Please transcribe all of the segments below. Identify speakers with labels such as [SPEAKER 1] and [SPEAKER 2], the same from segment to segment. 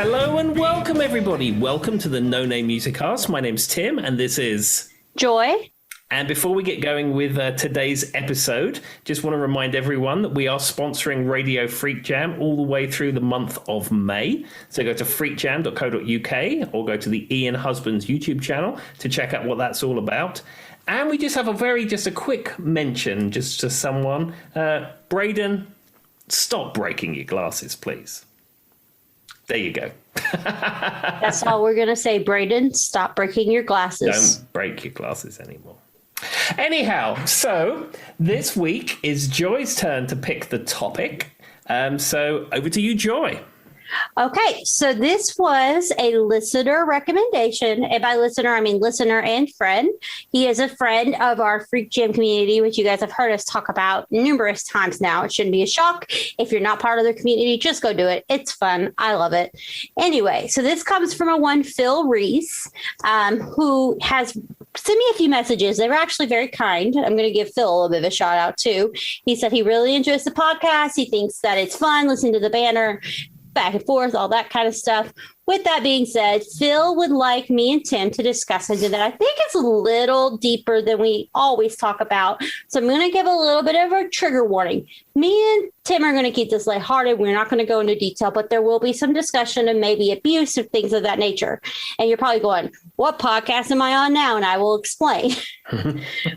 [SPEAKER 1] Hello and welcome, everybody. Welcome to the No Name Music Cast. My name's Tim, and this is
[SPEAKER 2] Joy.
[SPEAKER 1] And before we get going with today's episode, just want to remind everyone that we are sponsoring Radio Freak Jam all the way through the month of May. So go to freakjam.co.uk or go to the Ian Husbands YouTube channel to check out what that's all about. And we just have a quick mention just to someone. Braden, stop breaking your glasses, please. There you go.
[SPEAKER 2] That's all we're going to say, Braden. Stop breaking your glasses.
[SPEAKER 1] Don't break your glasses anymore. Anyhow, so this week is Joy's turn to pick the topic. So over to you, Joy.
[SPEAKER 2] Okay, so this was a listener recommendation. And by listener, I mean listener and friend. He is a friend of our Freak Jam community, which you guys have heard us talk about numerous times now. It shouldn't be a shock. If you're not part of the community, just go do it. It's fun. I love it. Anyway, so this comes from a one Phil Rees, who has sent me a few messages. They were actually very kind. I'm going to give Phil a little bit of a shout out too. He said he really enjoys the podcast. He thinks that it's fun listening to the banner back and forth, all that kind of stuff. With that being said, Phil would like me and Tim to discuss something that I think is a little deeper than we always talk about. So I'm going to give a little bit of a trigger warning. Me and Tim are going to keep this lighthearted. We're not going to go into detail, but there will be some discussion and maybe abuse of things of that nature. And you're probably going, what podcast am I on now? And I will explain.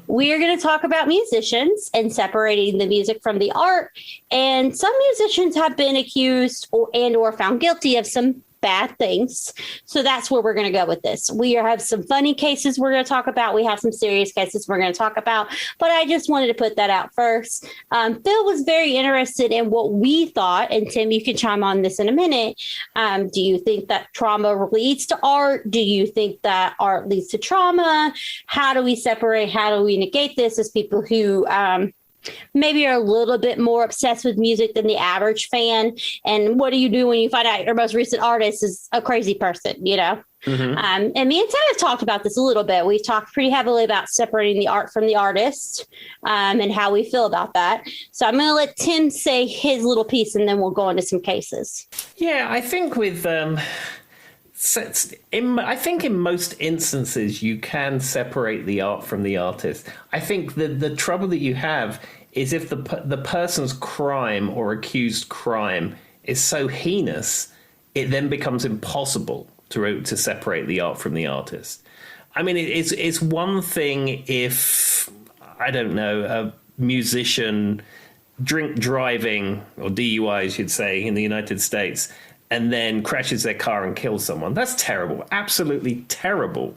[SPEAKER 2] We are going to talk about musicians and separating the music from the art. And some musicians have been accused or found guilty of some bad things. So that's where we're going to go with this. We have some funny cases we're going to talk about. We have some serious cases we're going to talk about. But I just wanted to put that out first. Phil was very interested in what we thought. And Tim, you can chime on this in a minute. Do you think that trauma leads to art? Do you think that art leads to trauma? How do we separate? How do we negate this as people who maybe are a little bit more obsessed with music than the average fan? And what do you do when you find out your most recent artist is a crazy person, you know? Mm-hmm. And me and Tim have talked about this a little bit. We've talked pretty heavily about separating the art from the artist, and how we feel about that. So I'm going to let Tim say his little piece, and then we'll go into some cases.
[SPEAKER 1] Yeah, I think with... I think in most instances you can separate the art from the artist. I think the trouble that you have is if the person's crime or accused crime is so heinous, it then becomes impossible to separate the art from the artist. I mean, it's one thing if, I don't know, a musician drink driving, or DUI, I should say, in the United States, and then crashes their car and kills someone. That's terrible. Absolutely terrible.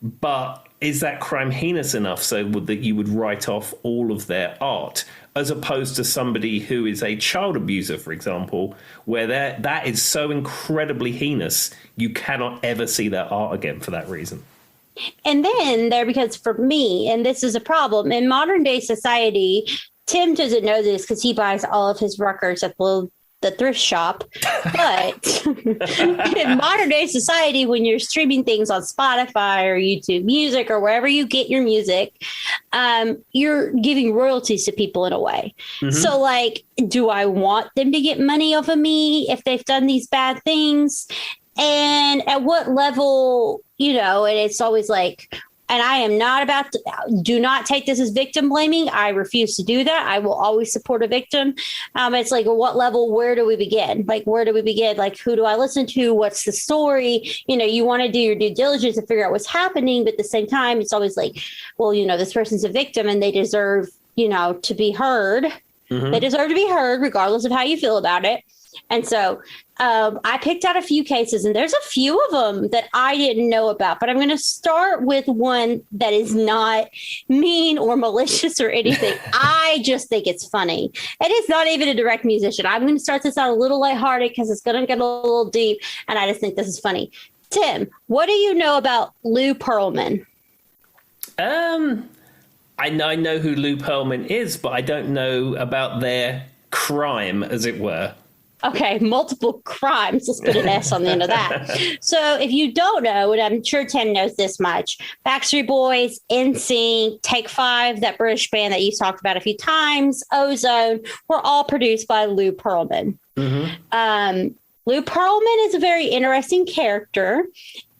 [SPEAKER 1] But is that crime heinous enough so that you would write off all of their art, as opposed to somebody who is a child abuser, for example, where that is so incredibly heinous, you cannot ever see their art again for that reason.
[SPEAKER 2] And then because for me, and this is a problem, in modern day society, Tim doesn't know this because he buys all of his records at the thrift shop. But in modern day society, when you're streaming things on Spotify or YouTube Music or wherever you get your music, you're giving royalties to people in a way. Mm-hmm. So like, do I want them to get money off of me if they've done these bad things? And at what level, and it's always like, and I am not about to, do not take this as victim blaming. I refuse to do that. I will always support a victim. It's like, at what level, where do we begin? Like, where do we begin? Like, who do I listen to? What's the story? You want to do your due diligence and figure out what's happening. But at the same time, it's always like, well, this person's a victim and they deserve, to be heard. Mm-hmm. They deserve to be heard regardless of how you feel about it. And so I picked out a few cases, and there's a few of them that I didn't know about. But I'm going to start with one that is not mean or malicious or anything. I just think it's funny. And it's not even a direct musician. I'm going to start this out a little lighthearted because it's going to get a little deep. And I just think this is funny. Tim, what do you know about Lou Pearlman?
[SPEAKER 1] I know who Lou Pearlman is, but I don't know about their crime, as it were.
[SPEAKER 2] Okay, multiple crimes. Let's put an S on the end of that. So if you don't know, and I'm sure Tim knows this much, Backstreet Boys, NSYNC, Take Five, that British band that you've talked about a few times, Ozone, were all produced by Lou Pearlman. Mm-hmm. Lou Pearlman is a very interesting character.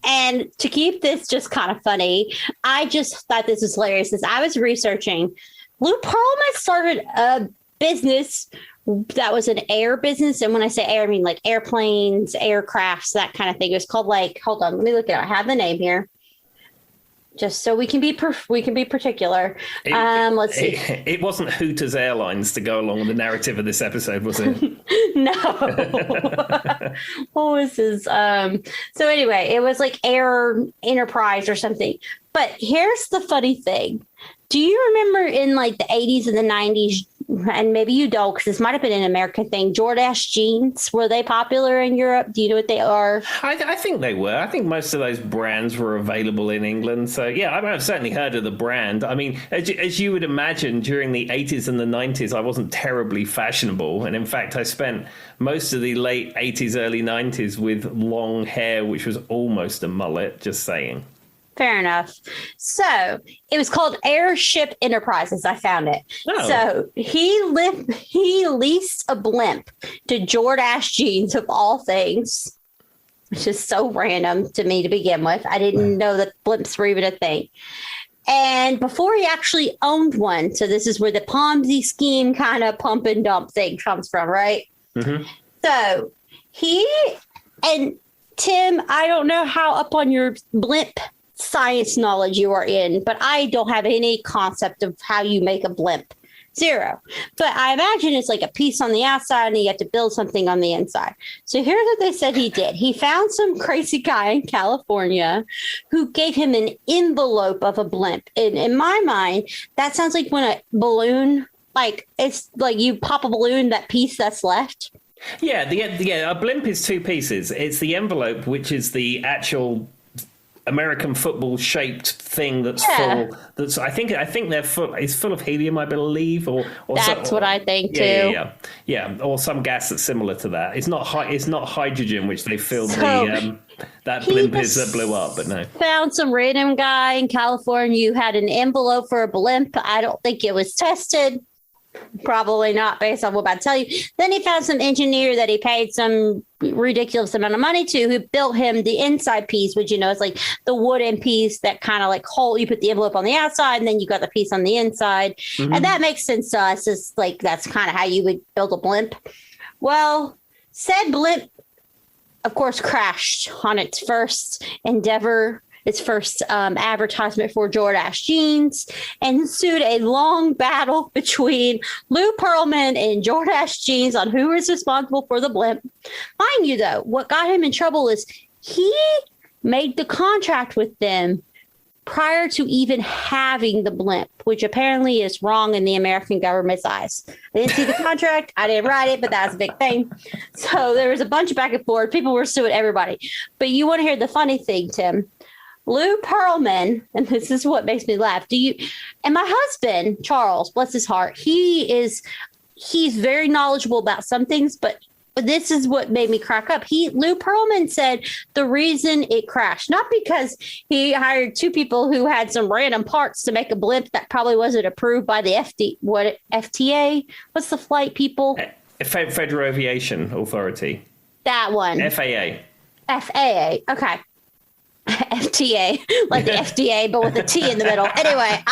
[SPEAKER 2] And to keep this just kind of funny, I just thought this was hilarious. As I was researching, Lou Pearlman started a business that was an air business. And when I say air, I mean like airplanes, aircrafts, that kind of thing. It was called like, hold on, let me look at it. I have the name here. Just so we can be particular. Let's see.
[SPEAKER 1] It wasn't Hooters Airlines to go along with the narrative of this episode, was it?
[SPEAKER 2] No. What was this? So anyway, it was like Air Enterprise or something. But here's the funny thing. Do you remember in like the 80s and the 90s, and maybe you don't, because this might have been an American thing, Jordache jeans, were they popular in Europe? Do you know what they are?
[SPEAKER 1] I think they were. I think most of those brands were available in England. So, yeah, I've certainly heard of the brand. I mean, as you would imagine, during the 80s and the 90s, I wasn't terribly fashionable. And in fact, I spent most of the late 80s, early 90s with long hair, which was almost a mullet, just saying.
[SPEAKER 2] Fair enough. So it was called Airship Enterprises. I found it. Oh. So he leased a blimp to Jordache jeans of all things, which is so random to me to begin with. I didn't know that blimps were even a thing. And before he actually owned one, so this is where the Ponzi scheme kind of pump and dump thing comes from, right? Mm-hmm. So and Tim, I don't know how up on your blimp science knowledge you are in, but I don't have any concept of how you make a blimp. Zero. But I imagine it's like a piece on the outside and you have to build something on the inside. So here's what they said he did. He found some crazy guy in California who gave him an envelope of a blimp. And in my mind, that sounds like when a balloon, like it's like you pop a balloon, that piece that's left.
[SPEAKER 1] Yeah, a blimp is two pieces. It's the envelope, which is the actual American football shaped thing that's full. That's I think they're full. It's full of helium, I believe, or
[SPEAKER 2] that's what I think too.
[SPEAKER 1] Yeah, or some gas that's similar to that. It's not hydrogen, which they filled that blimp is that blew up. But no,
[SPEAKER 2] found some random guy in California who had an envelope for a blimp. I don't think it was tested. Probably not, based on what I'm about to tell you. Then he found some engineer that he paid some ridiculous amount of money to, who built him the inside piece, which, it's like the wooden piece that kind of like you put the envelope on the outside and then you got the piece on the inside. Mm-hmm. And that makes sense to us. It's like that's kind of how you would build a blimp. Well, said blimp, of course, crashed on its first endeavor. Its first advertisement for Jordache jeans, and ensued a long battle between Lou Pearlman and Jordache jeans on who was responsible for the blimp. Mind you, though, what got him in trouble is he made the contract with them prior to even having the blimp, which apparently is wrong in the American government's eyes. I didn't see the contract. I didn't write it, but that's a big thing. So there was a bunch of back and forth. People were suing everybody. But you want to hear the funny thing, Tim? Lou Pearlman, and this is what makes me laugh. And my husband, Charles, bless his heart, he's very knowledgeable about some things, but this is what made me crack up. Lou Pearlman said the reason it crashed, not because he hired two people who had some random parts to make a blimp that probably wasn't approved by the FTA? What's the flight people?
[SPEAKER 1] Federal Aviation Authority.
[SPEAKER 2] That one.
[SPEAKER 1] FAA.
[SPEAKER 2] Okay. FTA, like the FDA, but with a T in the middle. Anyway,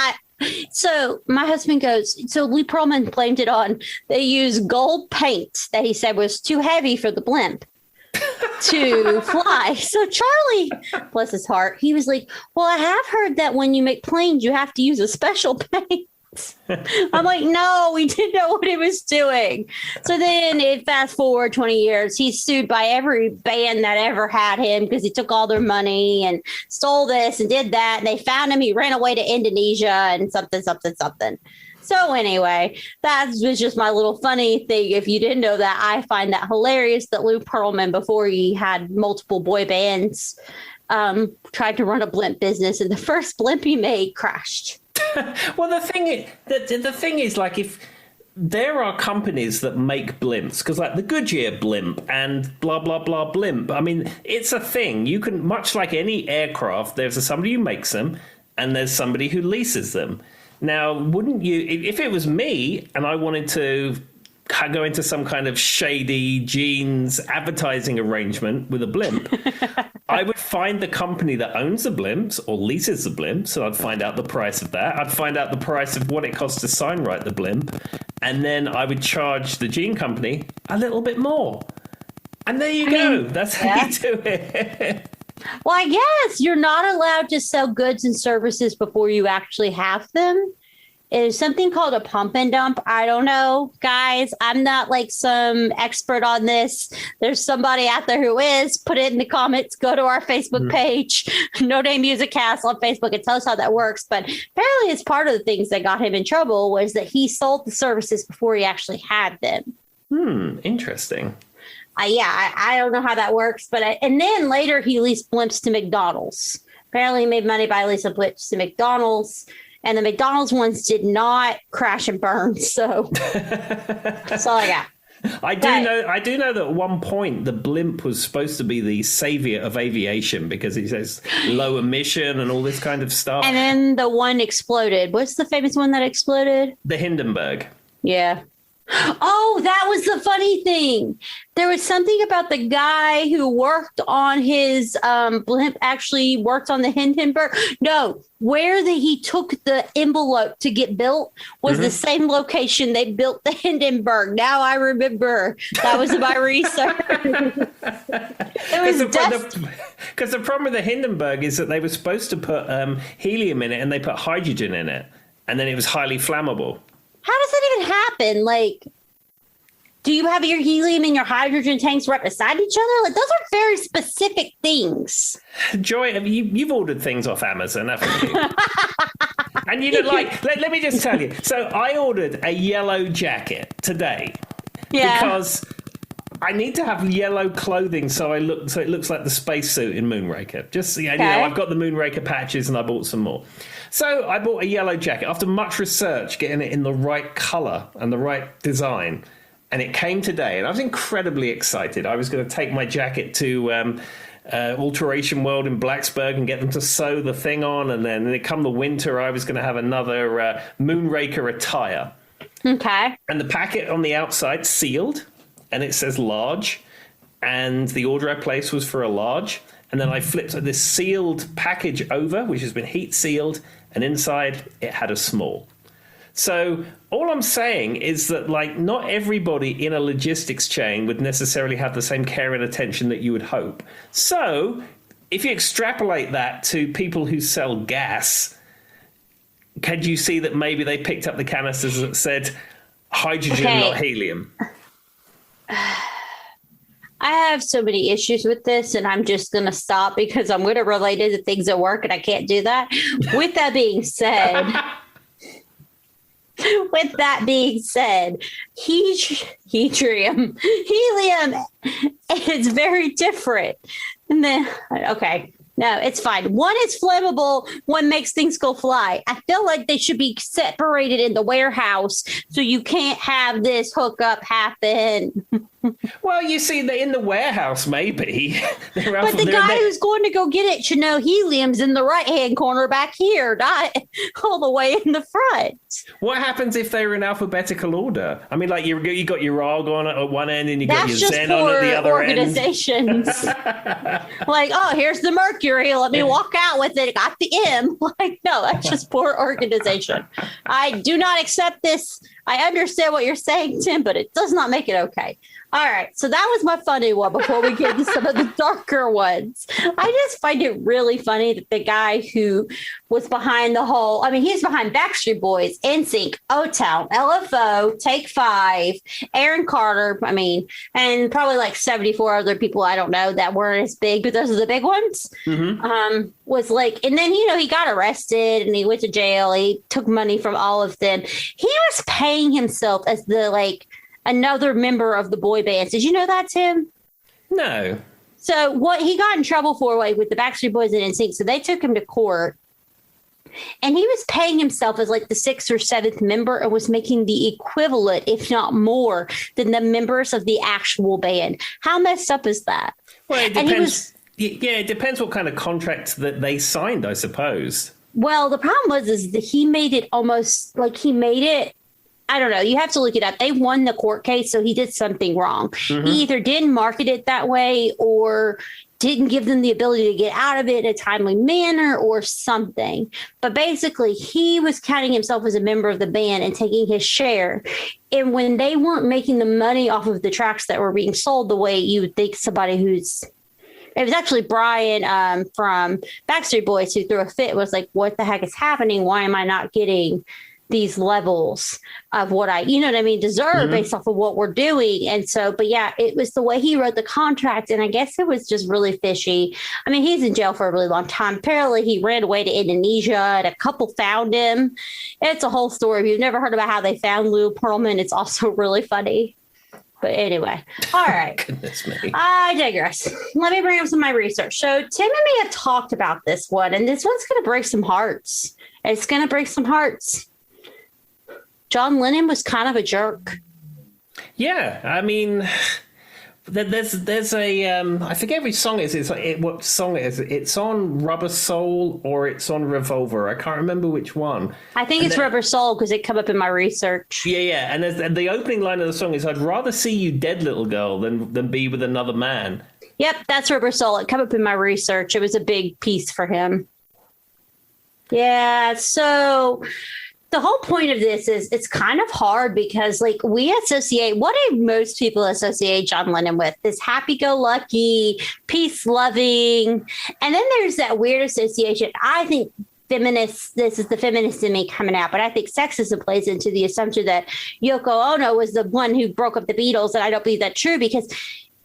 [SPEAKER 2] so my husband goes, so Lou Pearlman blamed it on, they used gold paint that he said was too heavy for the blimp to fly. So Charlie, bless his heart, he was like, well, I have heard that when you make planes, you have to use a special paint. I'm like, no, we didn't know what he was doing. So then fast forward 20 years, he's sued by every band that ever had him because he took all their money and stole this and did that. And they found him. He ran away to Indonesia and something. So anyway, that was just my little funny thing. If you didn't know that, I find that hilarious that Lou Pearlman, before he had multiple boy bands, tried to run a blimp business, and the first blimp he made crashed.
[SPEAKER 1] Well, the thing is, like, if there are companies that make blimps, because like the Goodyear blimp and blah, blah, blah blimp, I mean, it's a thing. You can, much like any aircraft, there's somebody who makes them and there's somebody who leases them. Now, wouldn't you, if it was me and I wanted to go into some kind of shady jeans advertising arrangement with a blimp, I would find the company that owns the blimps or leases the blimps, and I'd find out the price of that. I'd find out the price of what it costs to sign write the blimp, and then I would charge the jean company a little bit more. And there you go. That's how you do it.
[SPEAKER 2] Well, I guess you're not allowed to sell goods and services before you actually have them. There's something called a pump and dump. I don't know, guys. I'm not like some expert on this. There's somebody out there who is. Put it in the comments. Go to our Facebook page, No Name Music Cast on Facebook, and tell us how that works. But apparently it's part of the things that got him in trouble was that he sold the services before he actually had them.
[SPEAKER 1] Interesting.
[SPEAKER 2] I don't know how that works. And then later he leased blimps to McDonald's. Apparently he made money by leasing blimps to McDonald's. And the McDonald's ones did not crash and burn. So that's all I got.
[SPEAKER 1] I do know that at one point the blimp was supposed to be the savior of aviation because it says low emission and all this kind of stuff.
[SPEAKER 2] And then the one exploded. What's the famous one that exploded?
[SPEAKER 1] The Hindenburg.
[SPEAKER 2] Yeah. Oh, that was the funny thing. There was something about the guy who worked on his blimp actually worked on the Hindenburg. No, where he took the envelope to get built was the same location they built the Hindenburg. Now I remember. That was my research.
[SPEAKER 1] Because the problem with the Hindenburg is that they were supposed to put helium in it and they put hydrogen in it. And then it was highly flammable.
[SPEAKER 2] How does that even happen? Like, do you have your helium and your hydrogen tanks right beside each other? Like, those are very specific things.
[SPEAKER 1] Joy, you've ordered things off Amazon, haven't you? And you know, like, let me just tell you. So I ordered a yellow jacket today because I need to have yellow clothing so it looks like the spacesuit in Moonraker. Just you know, I've got the Moonraker patches and I bought some more. So I bought a yellow jacket after much research, getting it in the right color and the right design. And it came today, and I was incredibly excited. I was going to take my jacket to Alteration World in Blacksburg and get them to sew the thing on. And then come the winter, I was going to have another Moonraker attire.
[SPEAKER 2] Okay.
[SPEAKER 1] And the packet on the outside sealed, and it says large. And the order I placed was for a large. And then I flipped this sealed package over, which has been heat sealed, and inside it had a small. So all I'm saying is that, like, not everybody in a logistics chain would necessarily have the same care and attention that you would hope. So if you extrapolate that to people who sell gas, can you see that maybe they picked up the canisters that said hydrogen, not helium?
[SPEAKER 2] I have so many issues with this, and I'm just going to stop because I'm going to relate it to things at work, and I can't do that. With that being said, helium is very different. And then, okay. No, it's fine. One is flammable. One makes things go fly. I feel like they should be separated in the warehouse so you can't have this hookup happen.
[SPEAKER 1] Well, you see, in the warehouse, maybe.
[SPEAKER 2] But the guy who's going to go get it should know helium's in the right-hand corner back here, not all the way in the front. What
[SPEAKER 1] happens if they're in alphabetical order? I mean, like, you got your argon at one end and you got your xenon at the other end. That's just for organizations.
[SPEAKER 2] Like, oh, here's the mercury. Let me walk out with it. Got the M. Like, no, that's just poor organization. I do not accept this. I understand what you're saying, Tim, but it does not make it okay. All right. So that was my funny one before we get to some of the darker ones. I just find it really funny that the guy who was behind the whole, I mean, he's behind Backstreet Boys, NSYNC, O-Town, LFO, Take Five, Aaron Carter, I mean, and probably like 74 other people I don't know that weren't as big, but those are the big ones. Was like, and then, you know, he got arrested and he went to jail. He took money from all of them. He was paying himself as the, like, another member of the boy bands. Did you know that, Tim?
[SPEAKER 1] No.
[SPEAKER 2] So what he got in trouble for, like, with the Backstreet Boys and NSYNC, so they took him to court, and he was paying himself as like the 6th or 7th member and was making the equivalent, if not more, than the members of the actual band. How messed up is that?
[SPEAKER 1] Well, it depends. It depends what kind of contract that they signed, I suppose.
[SPEAKER 2] Well, the problem was that he made it almost like he made it I don't know. You have to look it up. They won the court case, so he did something wrong. He either didn't market it that way or didn't give them the ability to get out of it in a timely manner or something. But basically, he was counting himself as a member of the band and taking his share. And when they weren't making the money off of the tracks that were being sold the way you would think somebody who's it was actually Brian from Backstreet Boys who threw a fit, was like, what the heck is happening? Why am I not getting these levels of what I, you know what I mean, deserve based off of what we're doing? And so, but yeah, it was the way he wrote the contract. And I guess it was just really fishy. I mean, he's in jail for a really long time. Apparently he ran away to Indonesia and a couple found him. It's a whole story. If you've never heard about how they found Lou Pearlman, it's also really funny. But anyway, all right.
[SPEAKER 1] Goodness me.
[SPEAKER 2] I digress. Let me bring up some of my research. So Tim and me have talked about this one, and this one's going to break some hearts. It's going to break some hearts. John Lennon was kind of a jerk.
[SPEAKER 1] Yeah, I mean, there's a I forget which song it is. What song it is? It's on Rubber Soul or it's on Revolver. I can't remember which one.
[SPEAKER 2] I think it's Rubber Soul because it come up in my research.
[SPEAKER 1] Yeah, and the opening line of the song is, "I'd rather see you dead, little girl, than be with another man."
[SPEAKER 2] Yep, that's Rubber Soul. It come up in my research. It was a big piece for him. Yeah, so the whole point of this is it's kind of hard because, like, we associate, what do most people associate John Lennon with? This happy-go-lucky, peace-loving. And then there's that weird association. I think feminists, this is the feminist in me coming out, but I think sexism plays into the assumption that Yoko Ono was the one who broke up the Beatles. And I don't believe that's true because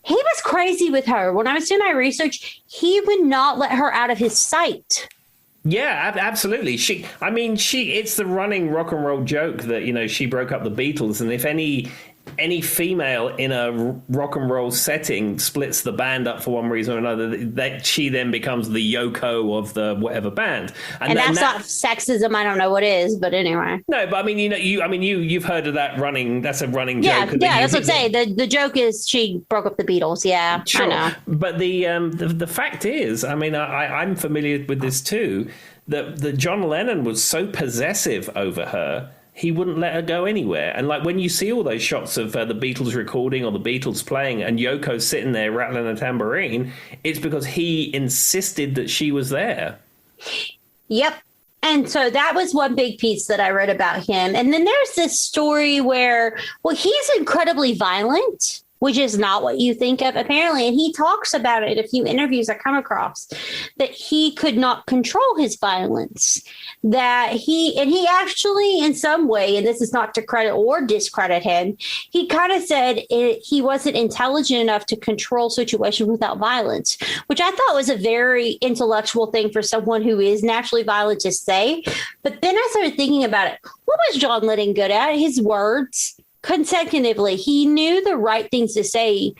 [SPEAKER 2] he was crazy with her. When I was doing my research, he would not let her out of his sight.
[SPEAKER 1] Yeah, absolutely. It's the running rock and roll joke that, you know, she broke up the Beatles, and if any female in a rock and roll setting splits the band up for one reason or another, that she then becomes the Yoko of the whatever band.
[SPEAKER 2] And that's not sexism. I don't know what is, but anyway.
[SPEAKER 1] No, but I mean, you've heard of that running. That's a running joke.
[SPEAKER 2] Yeah, that's what I'm saying. The joke is she broke up the Beatles. Yeah, sure. I know.
[SPEAKER 1] But the fact is, I mean, I'm familiar with this too. That John Lennon was so possessive over her, he wouldn't let her go anywhere. And like when you see all those shots of the Beatles recording or the Beatles playing and Yoko's sitting there rattling a tambourine, it's because he insisted that she was there.
[SPEAKER 2] Yep. And so that was one big piece that I read about him. And then there's this story where, well, he's incredibly violent, which is not what you think of, apparently. And he talks about it in a few interviews I come across, that he could not control his violence, that he actually, in some way, and this is not to credit or discredit him, he kind of said he wasn't intelligent enough to control situations without violence, which I thought was a very intellectual thing for someone who is naturally violent to say. But then I started thinking about it. What was John Lennon good at? His words. Consecutively, he knew the right things to say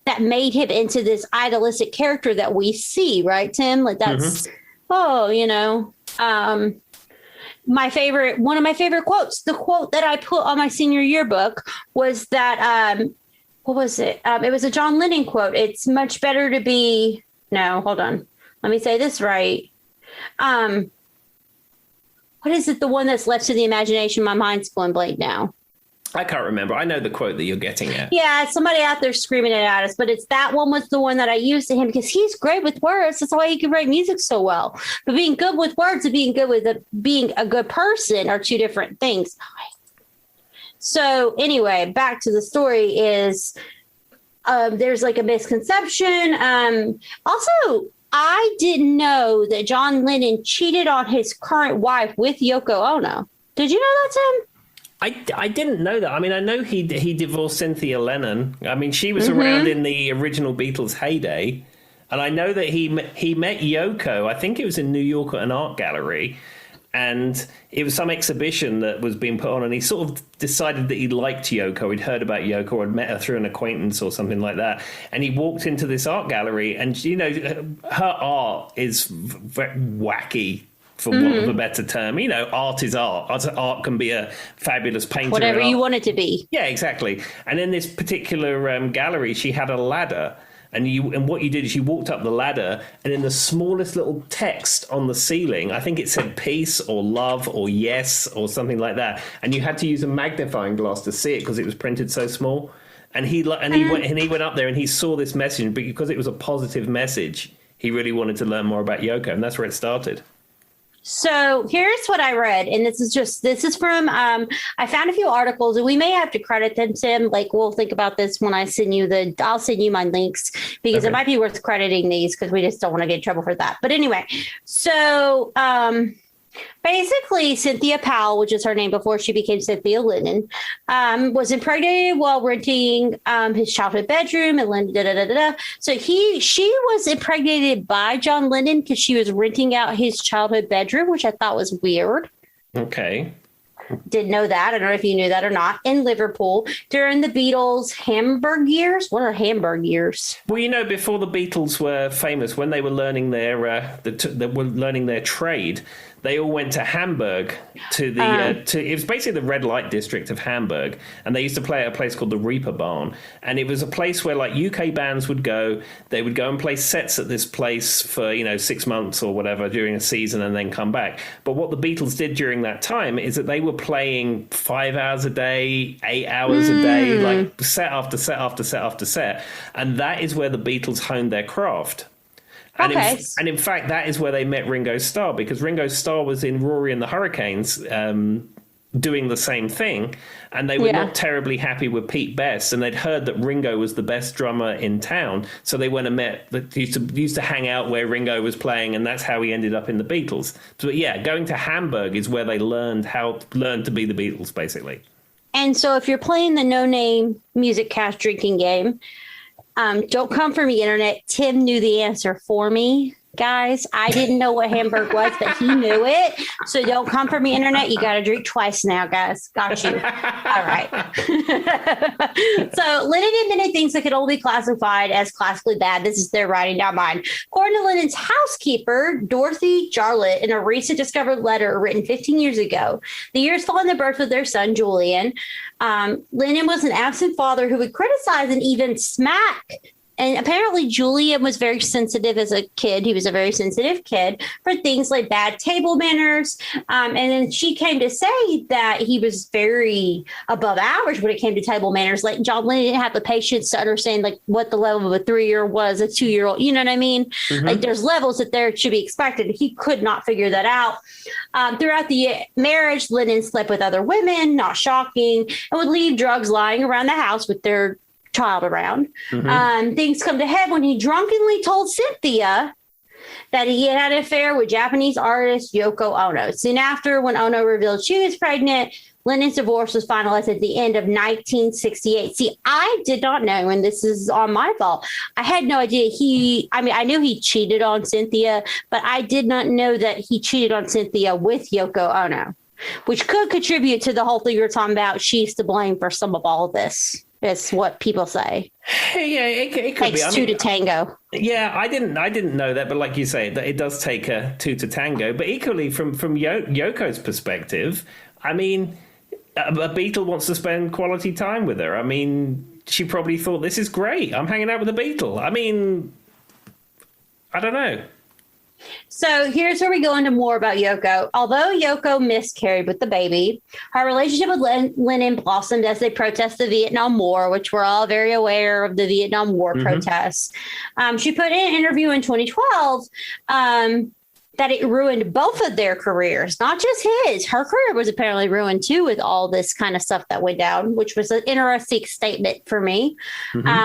[SPEAKER 2] that made him into this idealistic character that we see, right, Tim? Like that's, one of my favorite quotes, the quote that I put on my senior yearbook was that, what was it? It was a John Lennon quote. It's much better to be, no, hold on. Let me say this right. What is it? The one that's left to the imagination? My mind's going blank now.
[SPEAKER 1] I can't remember. I know the quote that you're getting at.
[SPEAKER 2] Yeah, somebody out there screaming it at us, but it's that one was the one that I used to him because he's great with words. That's why he can write music so well. But being good with words and being good with being a good person are two different things. So anyway, back to the story is there's like a misconception. Also, I didn't know that John Lennon cheated on his current wife with Yoko Ono. Did you know that, Tim?
[SPEAKER 1] I didn't know that. I mean, I know he divorced Cynthia Lennon. I mean, she was around in the original Beatles heyday. And I know that he met Yoko. I think it was in New York at an art gallery. And it was some exhibition that was being put on. And he sort of decided that he liked Yoko. He'd heard about Yoko or had met her through an acquaintance or something like that. And he walked into this art gallery. And, you know, her art is very wacky, for want of a better term. You know, art is art. Art can be a fabulous painter.
[SPEAKER 2] Whatever you want it to be.
[SPEAKER 1] Yeah, exactly. And in this particular gallery, she had a ladder. And what you did is you walked up the ladder, and in the smallest little text on the ceiling, I think it said peace or love or yes or something like that, and you had to use a magnifying glass to see it because it was printed so small. And he went up there and he saw this message, but because it was a positive message, he really wanted to learn more about Yoko, and that's where it started.
[SPEAKER 2] So here's what I read, and this is from I found a few articles, and we may have to credit them, Tim. Like, we'll think about this when I'll send you my links, because it might be worth crediting these because we just don't want to get in trouble for that. But anyway, so basically, Cynthia Powell, which is her name before she became Cynthia Lennon, was impregnated while renting his childhood bedroom, and Lennon. So she was impregnated by John Lennon because she was renting out his childhood bedroom, which I thought was weird.
[SPEAKER 1] Okay.
[SPEAKER 2] Didn't know that. I don't know if you knew that or not. In Liverpool during the Beatles' Hamburg years. What are Hamburg years?
[SPEAKER 1] Well, before the Beatles were famous, when they were learning their trade, they all went to Hamburg to it was basically the red light district of Hamburg, and they used to play at a place called the Reeperbahn, and it was a place where like UK bands would go. They would go and play sets at this place for 6 months or whatever during a season, and then come back. But what the Beatles did during that time is that they were playing 5 hours a day, 8 hours a day, like set after set after set after set, and that is where the Beatles honed their craft. And, in fact, that is where they met Ringo Starr, because Ringo Starr was in Rory and the Hurricanes doing the same thing, and they were not terribly happy with Pete Best, and they'd heard that Ringo was the best drummer in town, so they went and met. Used to hang out where Ringo was playing, and that's how he ended up in the Beatles. So going to Hamburg is where they learned to be the Beatles, basically.
[SPEAKER 2] And so, if you're playing the No Name Music Cast drinking game, don't come from the internet. Tim knew the answer for me, guys. I didn't know what Hamburg was, but he knew it. So don't come from the internet. You got to drink twice now, guys. Got you. All right. So Lennon admitted things that could only be classified as classically bad. This is their writing, not mine. According to Lennon's housekeeper, Dorothy Jarlett, in a recent discovered letter written 15 years ago, the years following the birth of their son, Julian, Lennon was an absent father who would criticize and even smack. And apparently Julian was very sensitive as a kid. He was a very sensitive kid for things like bad table manners. And then she came to say that he was very above average when it came to table manners. Like, John Lennon didn't have the patience to understand like what the level of a 3-year-old was, a 2-year-old. You know what I mean? Mm-hmm. Like, there's levels that there should be expected. He could not figure that out. Throughout the marriage, Lennon slept with other women, not shocking, and would leave drugs lying around the house with their child around. Mm-hmm. Things come to head when he drunkenly told Cynthia that he had an affair with Japanese artist Yoko Ono. Soon after, when Ono revealed she was pregnant, Lennon's divorce was finalized at the end of 1968. See, I did not know, and this is on my fault. I had no idea I knew he cheated on Cynthia, but I did not know that he cheated on Cynthia with Yoko Ono, which could contribute to the whole thing you're talking about. She's to blame for some of all of this. It's what people say.
[SPEAKER 1] Yeah, it could
[SPEAKER 2] takes
[SPEAKER 1] be.
[SPEAKER 2] Two to tango.
[SPEAKER 1] Yeah, I didn't know that, but like you say, that it does take two to tango. But equally, from Yoko's perspective, I mean, a Beatle wants to spend quality time with her. I mean, she probably thought, this is great. I'm hanging out with a Beatle. I mean, I don't know.
[SPEAKER 2] So here's where we go into more about Yoko. Although Yoko miscarried with the baby, her relationship with Lennon blossomed as they protest the Vietnam War, which we're all very aware of the Vietnam War protests. She put in an interview in 2012 that it ruined both of their careers, not just his. Her career was apparently ruined too with all this kind of stuff that went down, which was an interesting statement for me,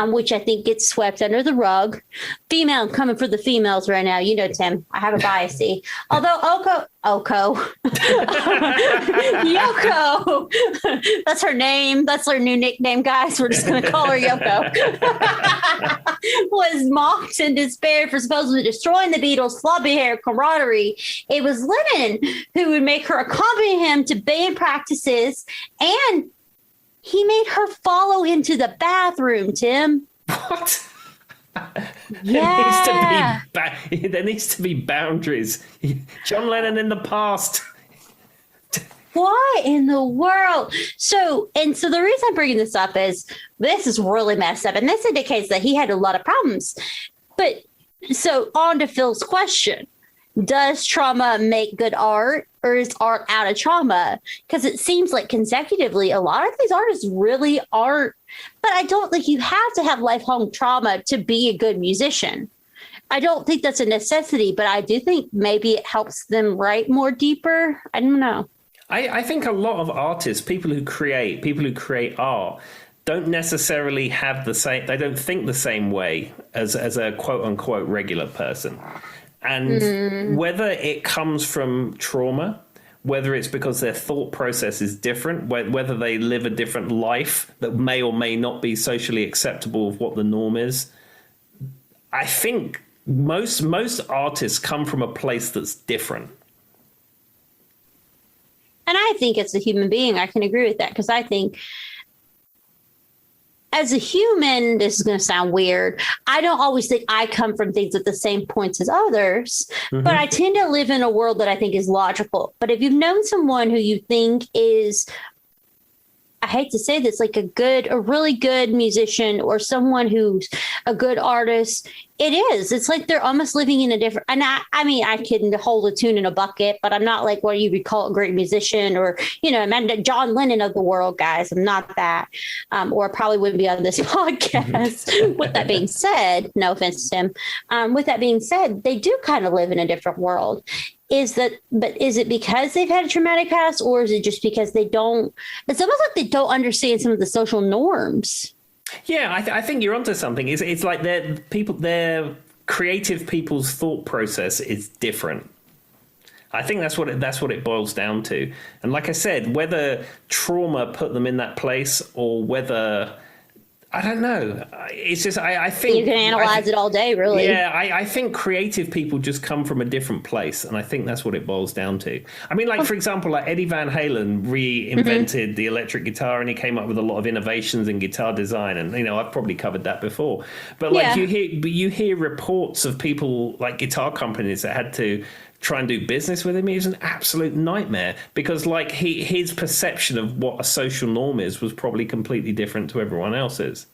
[SPEAKER 2] which I think gets swept under the rug. Female, coming for the females right now. You know, Tim, I have a bias. Although Yoko, that's her name. That's her new nickname, guys. We're just going to call her Yoko. Was mocked and despaired for supposedly destroying the Beatles' floppy hair camaraderie. It was Lennon who would make her accompany him to band practices, and he made her follow into the bathroom, Tim.
[SPEAKER 1] What?
[SPEAKER 2] Yeah.
[SPEAKER 1] There needs to be boundaries. John Lennon in the past.
[SPEAKER 2] What in the world? So the reason I'm bringing this up is this is really messed up. And this indicates that he had a lot of problems. But so on to Phil's question. Does trauma make good art, or is art out of trauma? Because it seems like consecutively, a lot of these artists really aren't. But I don't think you have to have lifelong trauma to be a good musician. I don't think that's a necessity, but I do think maybe it helps them write more deeper. I don't know.
[SPEAKER 1] I think a lot of artists, people who create art, don't necessarily have the same, they don't think the same way as a quote unquote regular person. And whether it comes from trauma, whether it's because their thought process is different, whether they live a different life that may or may not be socially acceptable of what the norm is, I think most artists come from a place that's different.
[SPEAKER 2] And I think as a human being, I can agree with that, because I think as a human, this is going to sound weird, I don't always think I come from things at the same points as others, but I tend to live in a world that I think is logical. But if you've known someone who you think is, I hate to say this, like a really good musician, or someone who's a good artist, it's like they're almost living in a different, and I mean, I can hold a tune in a bucket, but I'm not like what you would call a great musician, or, I'm John Lennon of the world, guys. I'm not that, or I probably wouldn't be on this podcast. With that being said, no offense to him. With that being said, they do kind of live in a different world. Is it because they've had a traumatic past, or is it just because it's almost like they don't understand some of the social norms?
[SPEAKER 1] Yeah, I think you're onto something. It's like their creative people's thought process is different. I think that's what it boils down to. And like I said, whether trauma put them in that place, or whether, I don't know. It's just, I think...
[SPEAKER 2] You can analyze it all day, really.
[SPEAKER 1] Yeah, I think creative people just come from a different place, and I think that's what it boils down to. I mean, like, for example, like Eddie Van Halen reinvented the electric guitar, and he came up with a lot of innovations in guitar design, and, I've probably covered that before. But, like, you hear reports of people, like guitar companies that had to try and do business with him. It was an absolute nightmare, because like his perception of what a social norm is was probably completely different to everyone else's.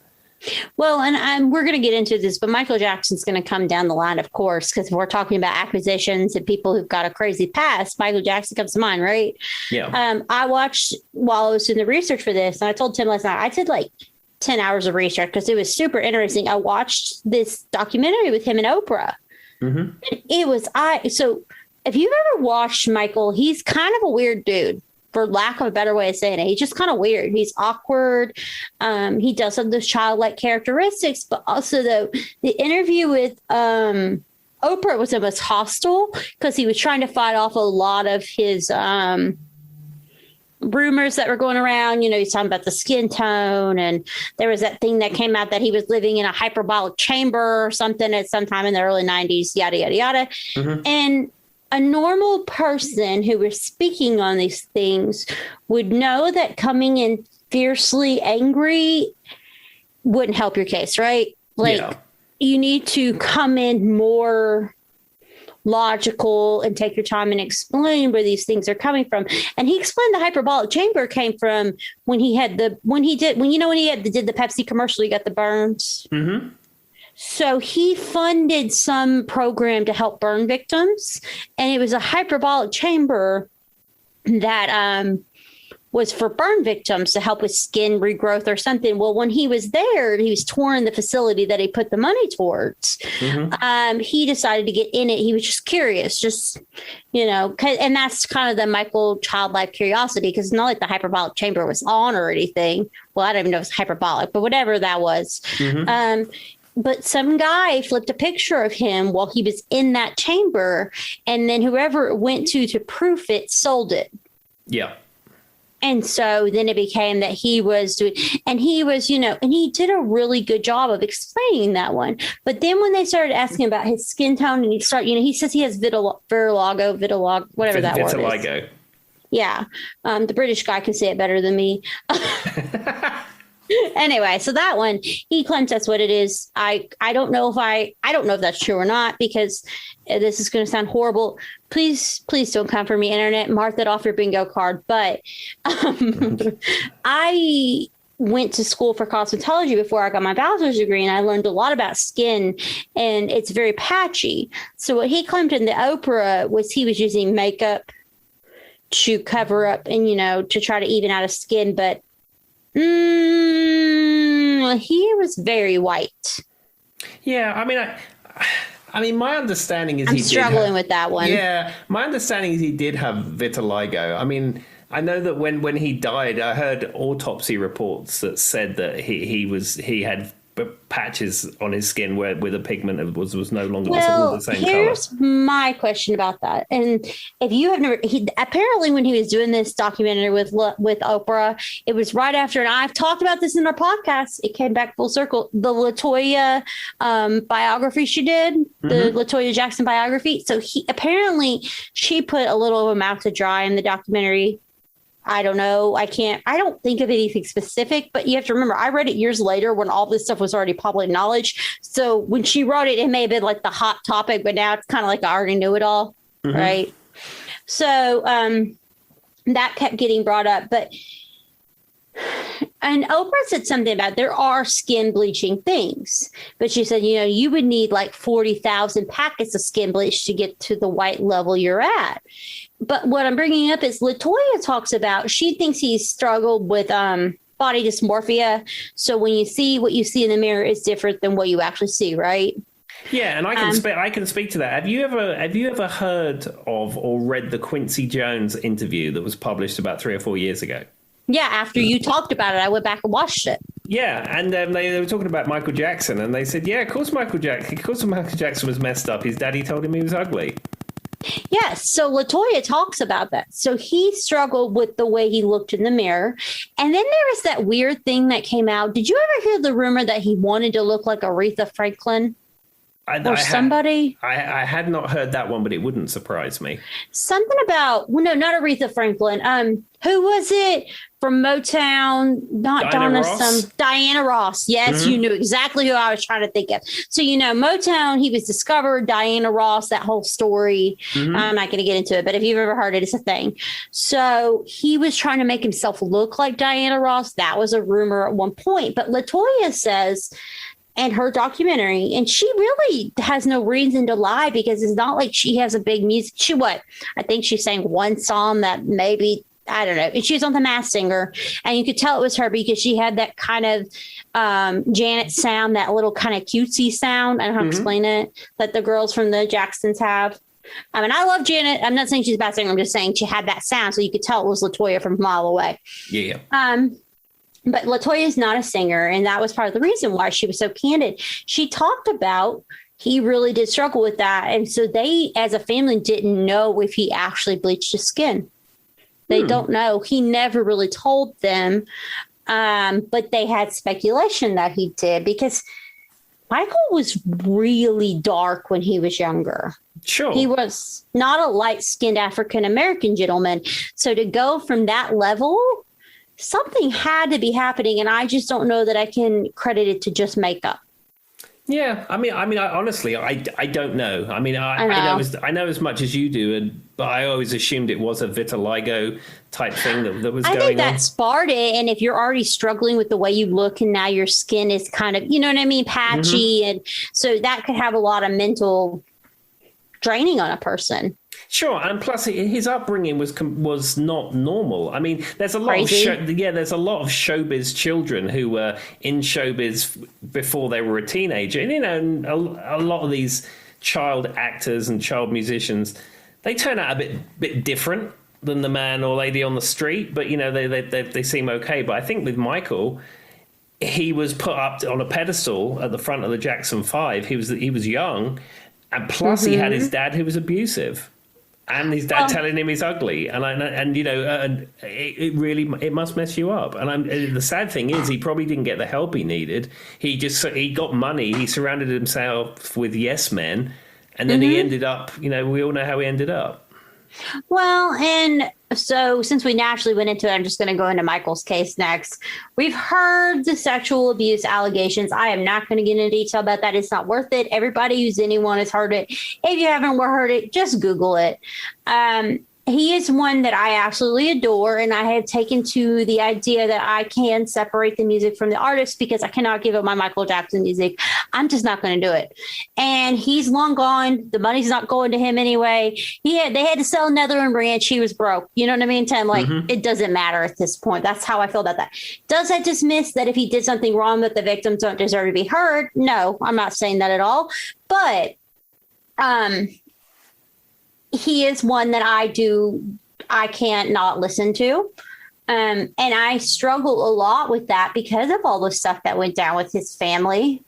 [SPEAKER 2] Well, and we're going to get into this, but Michael Jackson's going to come down the line, of course, because we're talking about acquisitions and people who've got a crazy past. Michael Jackson comes to mind, right?
[SPEAKER 1] Yeah.
[SPEAKER 2] I watched while I was doing the research for this, and I told Tim last night, I did like 10 hours of research because it was super interesting. I watched this documentary with him and Oprah. And it was, so if you've ever watched Michael, he's kind of a weird dude, for lack of a better way of saying it. He's just kind of weird. He's awkward. He does have those childlike characteristics, but also the interview with Oprah was almost hostile, because he was trying to fight off a lot of his rumors that were going around. He's talking about the skin tone, and there was that thing that came out that he was living in a hyperbolic chamber or something at some time in the early 90s, yada, yada, yada. And a normal person who was speaking on these things would know that coming in fiercely angry wouldn't help your case, right? Like, you need to come in more logical and take your time and explain where these things are coming from. And he explained the hyperbolic chamber came from when he did the Pepsi commercial, he got the burns. So he funded some program to help burn victims, and it was a hyperbolic chamber that was for burn victims to help with skin regrowth or something. Well, when he was there, he was touring the facility that he put the money towards. He decided to get in it. He was just curious, and that's kind of the Michael childlike curiosity, because it's not like the hyperbolic chamber was on or anything. Well, I don't even know if it's hyperbolic, but whatever that was. But some guy flipped a picture of him while he was in that chamber, and then whoever it went to proof it sold it.
[SPEAKER 1] Yeah.
[SPEAKER 2] And so then it became that he was doing, and he was, and he did a really good job of explaining that one. But then when they started asking about his skin tone, and he says he has vitiligo, whatever that word is. Vitiligo. Yeah. The British guy can say it better than me. Anyway, so that one, he claims that's what it is. I don't know if that's true or not, because this is going to sound horrible. Please don't come for me, internet. Mark that off your bingo card. But I went to school for cosmetology before I got my bachelor's degree, and I learned a lot about skin, and it's very patchy. So what he claimed in the Oprah was he was using makeup to cover up and, to try to even out his skin. But he was very white.
[SPEAKER 1] Yeah, I mean, my understanding is
[SPEAKER 2] I'm struggling with that one.
[SPEAKER 1] Yeah, my understanding is he did have vitiligo. I mean, I know that when he died, I heard autopsy reports that said that he had patches on his skin where the pigment was no longer the same color.
[SPEAKER 2] Here's my question about that. And if you have never, apparently when he was doing this documentary with Oprah, it was right after, and I've talked about this in our podcast, it came back full circle, the LaToya biography she did, the LaToya Jackson biography. So she put a little of a mouth to dry in the documentary. I don't know. I don't think of anything specific, but you have to remember, I read it years later when all this stuff was already public knowledge. So when she wrote it, it may have been like the hot topic, but now it's kind of like I already knew it all. Right. So that kept getting brought up. And Oprah said something about there are skin bleaching things, but she said, you would need like 40,000 packets of skin bleach to get to the white level you're at. But what I'm bringing up is LaToya talks about, she thinks he's struggled with body dysmorphia. So when you see what you see in the mirror is different than what you actually see, right?
[SPEAKER 1] Yeah, and I can speak to that. Have you ever heard of or read the Quincy Jones interview that was published about 3 or 4 years ago?
[SPEAKER 2] Yeah, after you talked about it, I went back and watched it.
[SPEAKER 1] Yeah, and they were talking about Michael Jackson, and they said, yeah, of course Michael Jackson was messed up. His daddy told him he was ugly.
[SPEAKER 2] Yes. So LaToya talks about that. So he struggled with the way he looked in the mirror. And then there was that weird thing that came out. Did you ever hear the rumor that he wanted to look like Aretha Franklin? Somebody?
[SPEAKER 1] I had not heard that one, but it wouldn't surprise me.
[SPEAKER 2] Something about, well, no, not Aretha Franklin. Who was it from Motown? Not Diana Ross. Yes, you knew exactly who I was trying to think of. So, Motown, he was discovered, Diana Ross, that whole story. I'm not going to get into it, but if you've ever heard it, it's a thing. So he was trying to make himself look like Diana Ross. That was a rumor at one point. But LaToya says, and her documentary, and she really has no reason to lie, because it's not like she has a big music. I think she sang one song that maybe, I don't know. And she was on The Masked Singer, and you could tell it was her because she had that kind of Janet sound, that little kind of cutesy sound. I don't know how to explain it, that the girls from the Jacksons have. I mean, I love Janet. I'm not saying she's a bad singer. I'm just saying she had that sound, so you could tell it was LaToya from a mile away.
[SPEAKER 1] Yeah.
[SPEAKER 2] But LaToya is not a singer, and that was part of the reason why she was so candid. She talked about he really did struggle with that, and so they, as a family, didn't know if he actually bleached his skin. They don't know. He never really told them, but they had speculation that he did, because Michael was really dark when he was younger.
[SPEAKER 1] Sure.
[SPEAKER 2] He was not a light-skinned African-American gentleman. So to go from that level, something had to be happening, and I just don't know that I can credit it to just makeup.
[SPEAKER 1] Yeah, I honestly, I don't know. I mean, I know as much as you do, but I always assumed it was a vitiligo type thing that was going on. I think
[SPEAKER 2] that sparked it, and if you're already struggling with the way you look, and now your skin is kind of, patchy, and so that could have a lot of mental draining on a person.
[SPEAKER 1] Sure, and plus his upbringing was not normal. I mean, there's a lot there's a lot of showbiz children who were in showbiz before they were a teenager. And a lot of these child actors and child musicians, they turn out a bit different than the man or lady on the street, but they seem okay. But I think with Michael, he was put up on a pedestal at the front of the Jackson 5. He was young, and plus he had his dad who was abusive. And his dad telling him he's ugly, and it must mess you up. And the sad thing is, he probably didn't get the help he needed. He got money. He surrounded himself with yes men, and then he ended up. We all know how he ended up.
[SPEAKER 2] Well, and So since we naturally went into it, I'm just going to go into Michael's case next. We've heard the sexual abuse allegations. I am not going to get into detail about that. It's not worth it. Everybody who's anyone has heard it. If you haven't heard it, just Google it. He is one that I absolutely adore, and I have taken to the idea that I can separate the music from the artist because I cannot give up my Michael Jackson music. I'm just not going to do it. And he's long gone. The money's not going to him anyway. They had to sell Netherland Ranch. He was broke. You know what I mean, Tim? Like, It doesn't matter at this point. That's how I feel about that. Does that dismiss that if he did something wrong that the victims don't deserve to be heard? No, I'm not saying that at all. But he is one that I can't not listen to. And I struggle a lot with that because of all the stuff that went down with his family.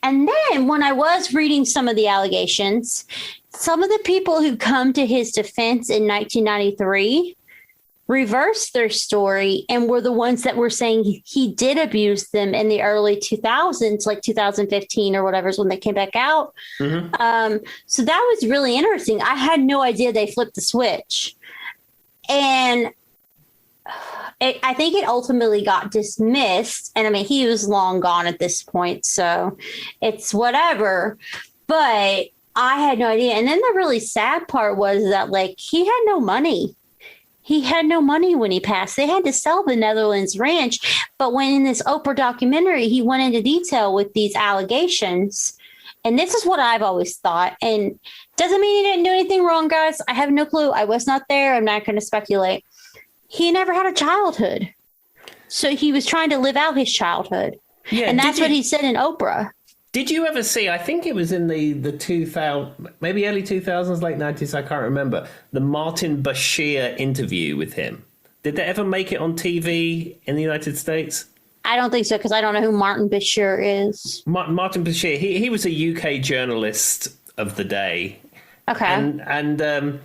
[SPEAKER 2] And then when I was reading some of the allegations, some of the people who come to his defense in 1993 reversed their story and were the ones that were saying he did abuse them in the early 2000s, like 2015 or whatever is when they came back out. So that was really interesting. I had no idea they flipped the switch. And I think it ultimately got dismissed. And I mean, he was long gone at this point, so it's whatever. But I had no idea. And then the really sad part was that, like, he had no money. He had no money when he passed. They had to sell the Netherlands Ranch. But when in this Oprah documentary, he went into detail with these allegations. And this is what I've always thought. And doesn't mean he didn't do anything wrong, guys. I have no clue. I was not there. I'm not going to speculate. He never had a childhood. So he was trying to live out his childhood. Yeah, and that's what he said in Oprah.
[SPEAKER 1] Did you ever see, I think it was in the 2000, maybe early 2000s, late 90s, I can't remember, the Martin Bashir interview with him? Did they ever make it on TV in the United States?
[SPEAKER 2] I don't think so, because I don't know who Martin Bashir is.
[SPEAKER 1] Martin Bashir, he was a UK journalist of the day.
[SPEAKER 2] Okay.
[SPEAKER 1] And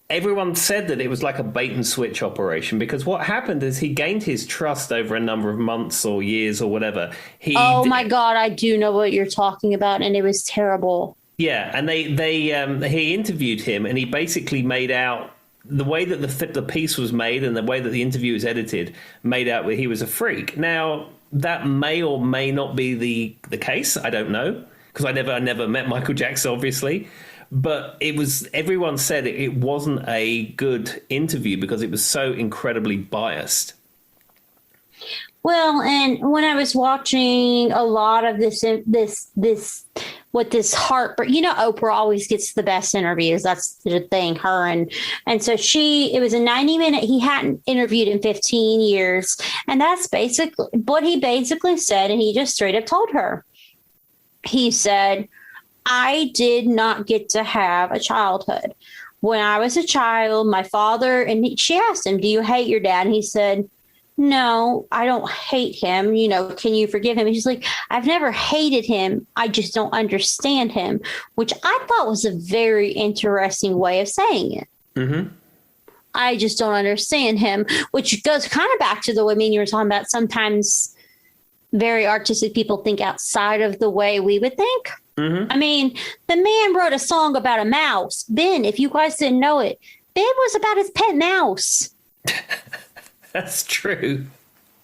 [SPEAKER 1] everyone said that it was like a bait and switch operation, because what happened is he gained his trust over a number of months or years or whatever.
[SPEAKER 2] My God, I do know what you're talking about, and it was terrible.
[SPEAKER 1] Yeah, and he interviewed him, and he basically made out the way that the piece was made and the way that the interview was edited made out that he was a freak. Now, that may or may not be the case. I don't know, because I never met Michael Jackson, obviously. But everyone said it wasn't a good interview because it was so incredibly biased.
[SPEAKER 2] Well, and when I was watching a lot of this heartbreak, Oprah always gets the best interviews. That's the thing, her. And so it was a 90-minute, he hadn't interviewed in 15 years. And that's basically what he basically said. And he just straight up told her. He said, I did not get to have a childhood. When I was a child, my father, and she asked him, do you hate your dad? And he said, no, I don't hate him. Can you forgive him? And she's like, I've never hated him. I just don't understand him, which I thought was a very interesting way of saying it. Mm-hmm. I just don't understand him, which goes kind of back to the way you were talking about. Sometimes very artistic people think outside of the way we would think. Mm-hmm. I mean, the man wrote a song about a mouse. Ben, if you guys didn't know it, Ben was about his pet mouse.
[SPEAKER 1] That's true.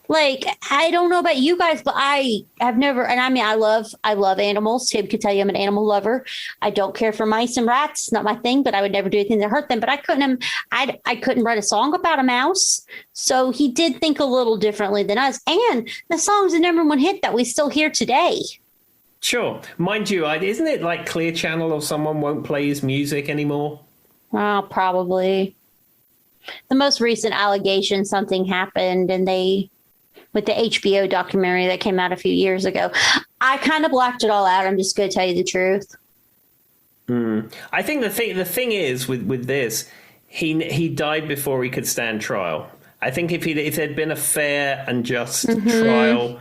[SPEAKER 2] Like, I don't know about you guys, but I have never, and I mean, I love animals. Tim could tell you I'm an animal lover. I don't care for mice and rats. It's not my thing, but I would never do anything to hurt them. But I couldn't write a song about a mouse. So he did think a little differently than us. And the song's a #1 hit that we still hear today.
[SPEAKER 1] Sure. Mind you, isn't it like Clear Channel or someone won't play his music anymore?
[SPEAKER 2] Well, probably. The most recent allegation, something happened, and with the HBO documentary that came out a few years ago, I kind of blacked it all out. I'm just going to tell you the truth.
[SPEAKER 1] I think the thing is with this, he died before he could stand trial. I think if there'd been a fair and just trial,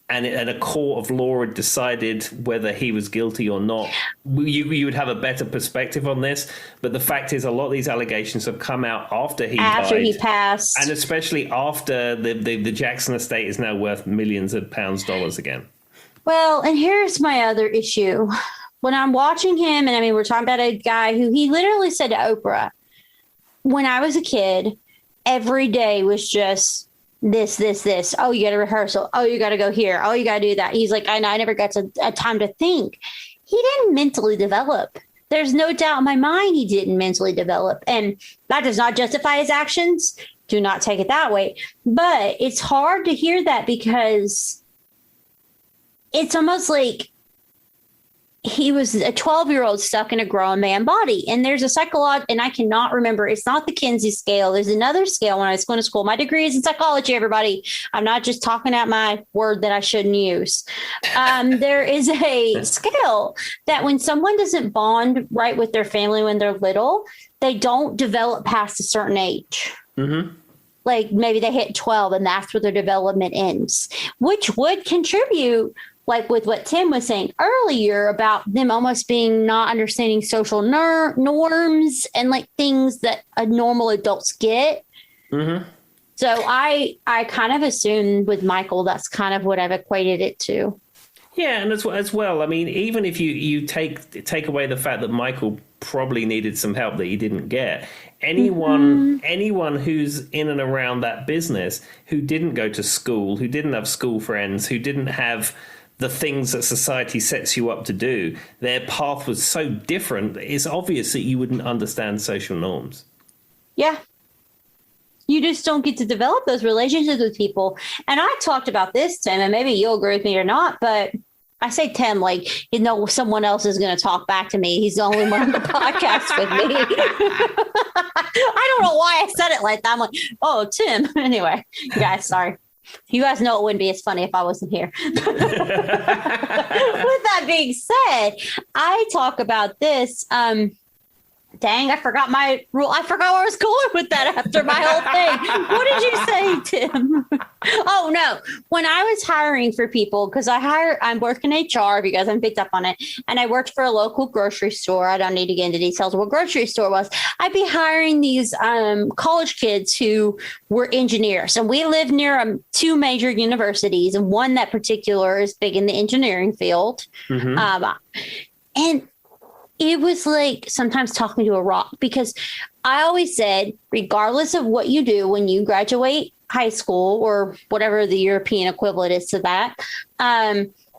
[SPEAKER 1] and a court of law had decided whether he was guilty or not, you would have a better perspective on this. But the fact is, a lot of these allegations have come out after he
[SPEAKER 2] passed.
[SPEAKER 1] And especially after the Jackson estate is now worth millions of dollars again.
[SPEAKER 2] Well, and here's my other issue. When I'm watching him, and I mean, we're talking about a guy who he literally said to Oprah, when I was a kid, every day was just this. Oh, you got to rehearsal. Oh, you got to go here. Oh, you got to do that. He's like, I never got a time to think. He didn't mentally develop. There's no doubt in my mind he didn't mentally develop. And that does not justify his actions. Do not take it that way. But it's hard to hear that because it's almost like he was a 12-year-old stuck in a grown man body. And there's a psychological, and I cannot remember, it's not the Kinsey scale. There's another scale when I was going to school. My degree is in psychology, everybody. I'm not just talking out my word that I shouldn't use. There is a scale that when someone doesn't bond right with their family when they're little, they don't develop past a certain age. Mm-hmm. Like maybe they hit 12 and that's where their development ends, which would contribute, like with what Tim was saying earlier about them almost being not understanding social norms and like things that a normal adults get. Mm-hmm. So I kind of assumed with Michael, that's kind of what I've equated it to.
[SPEAKER 1] Yeah, and as well, I mean, even if you take away the fact that Michael probably needed some help that he didn't get, anyone who's in and around that business who didn't go to school, who didn't have school friends, who didn't have the things that society sets you up to do, their path was so different, it's obvious that you wouldn't understand social norms.
[SPEAKER 2] Yeah. You just don't get to develop those relationships with people. And I talked about this, Tim, and maybe you'll agree with me or not, but I say Tim like, someone else is going to talk back to me. He's the only one on the podcast with me. I don't know why I said it like that. I'm like, oh, Tim. Anyway, guys, sorry. You guys know it wouldn't be as funny if I wasn't here. With that being said, I talk about this. Dang, I forgot my rule. I forgot where I was going with that after my whole thing. What did you say, Tim? Oh, no. When I was hiring for people, because I'm working HR, if you guys haven't picked up on it, and I worked for a local grocery store. I don't need to get into details of what grocery store was. I'd be hiring these college kids who were engineers. And we live near two major universities, and one that particular is big in the engineering field. Mm-hmm. And it was like sometimes talking to a rock, because I always said, regardless of what you do when you graduate high school or whatever the European equivalent is to that,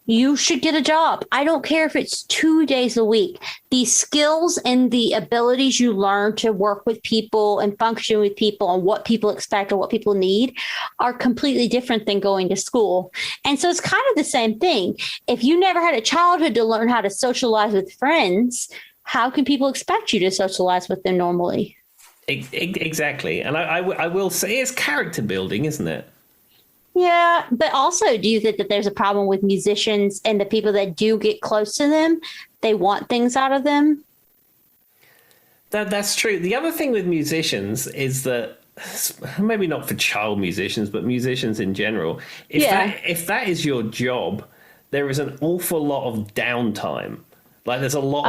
[SPEAKER 2] you should get a job. I don't care if it's 2 days a week. The skills and the abilities you learn to work with people and function with people and what people expect or what people need are completely different than going to school. And so it's kind of the same thing. If you never had a childhood to learn how to socialize with friends, how can people expect you to socialize with them normally?
[SPEAKER 1] Exactly. And I will say it's character building, isn't it?
[SPEAKER 2] Yeah, but also, do you think that there's a problem with musicians and the people that do get close to them, they want things out of them?
[SPEAKER 1] That's true. The other thing with musicians is that, maybe not for child musicians, but musicians in general, if that is your job, there is an awful lot of downtime. Like there's a lot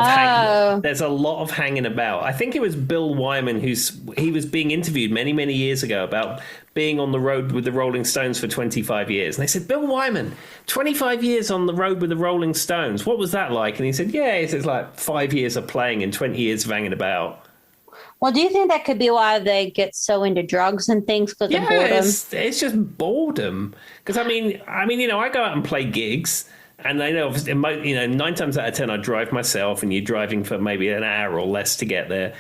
[SPEAKER 1] of hanging about. I think it was Bill Wyman he was being interviewed many, many years ago about being on the road with the Rolling Stones for 25 years. And they said, Bill Wyman, 25 years on the road with the Rolling Stones. What was that like? And he said, yeah, it's like 5 years of playing and 20 years of hanging about.
[SPEAKER 2] Well, do you think that could be why they get so into drugs and things because of boredom?
[SPEAKER 1] It's just boredom. Because I mean, I go out and play gigs. And I know, 9 times out of 10, I drive myself, and you're driving for maybe an hour or less to get there.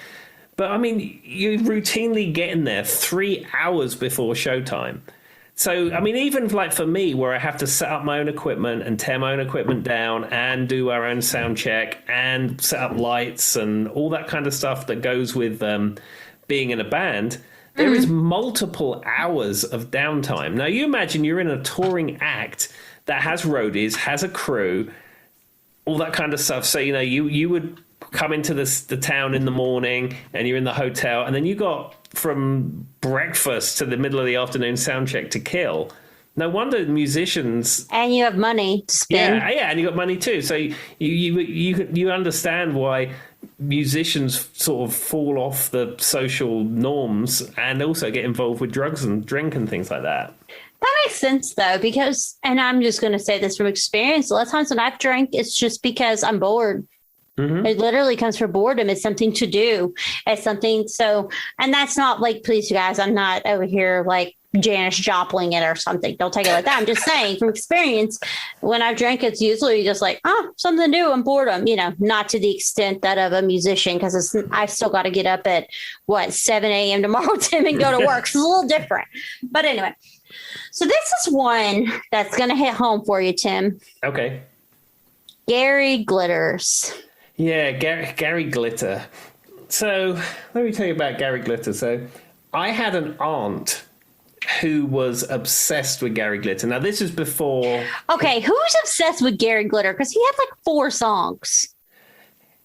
[SPEAKER 1] But I mean, you're routinely getting there 3 hours before showtime. So, I mean, even like for me, where I have to set up my own equipment and tear my own equipment down and do our own sound check and set up lights and all that kind of stuff that goes with being in a band, there is multiple hours of downtime. Now, you imagine you're in a touring act that has roadies, has a crew, all that kind of stuff. So, you would come into the town in the morning and you're in the hotel, and then you got from breakfast to the middle of the afternoon sound check to kill. No wonder musicians... And
[SPEAKER 2] you have money to spend.
[SPEAKER 1] Yeah, and you got money too. So you understand why musicians sort of fall off the social norms and also get involved with drugs and drink and things like that.
[SPEAKER 2] That makes sense, though, because, and I'm just going to say this from experience, a lot of times when I've drank, it's just because I'm bored.
[SPEAKER 1] Mhm.
[SPEAKER 2] It literally comes from boredom. It's something to do. It's something so, and that's not like, please, you guys, I'm not over here like Janis Joplin it or something. Don't take it like that. I'm just saying from experience, when I've drank, it's usually just like, oh, something new and boredom, not to the extent that of a musician, because I still got to get up at 7 a.m. tomorrow, Tim, and go to work. It's a little different. But anyway, so this is one that's going to hit home for you, Tim.
[SPEAKER 1] Okay.
[SPEAKER 2] Gary Glitters.
[SPEAKER 1] Yeah, Gary Glitter. So let me tell you about Gary Glitter. So I had an aunt who was obsessed with Gary Glitter. Now, this is before...
[SPEAKER 2] Okay, who's obsessed with Gary Glitter? Because he had like 4 songs.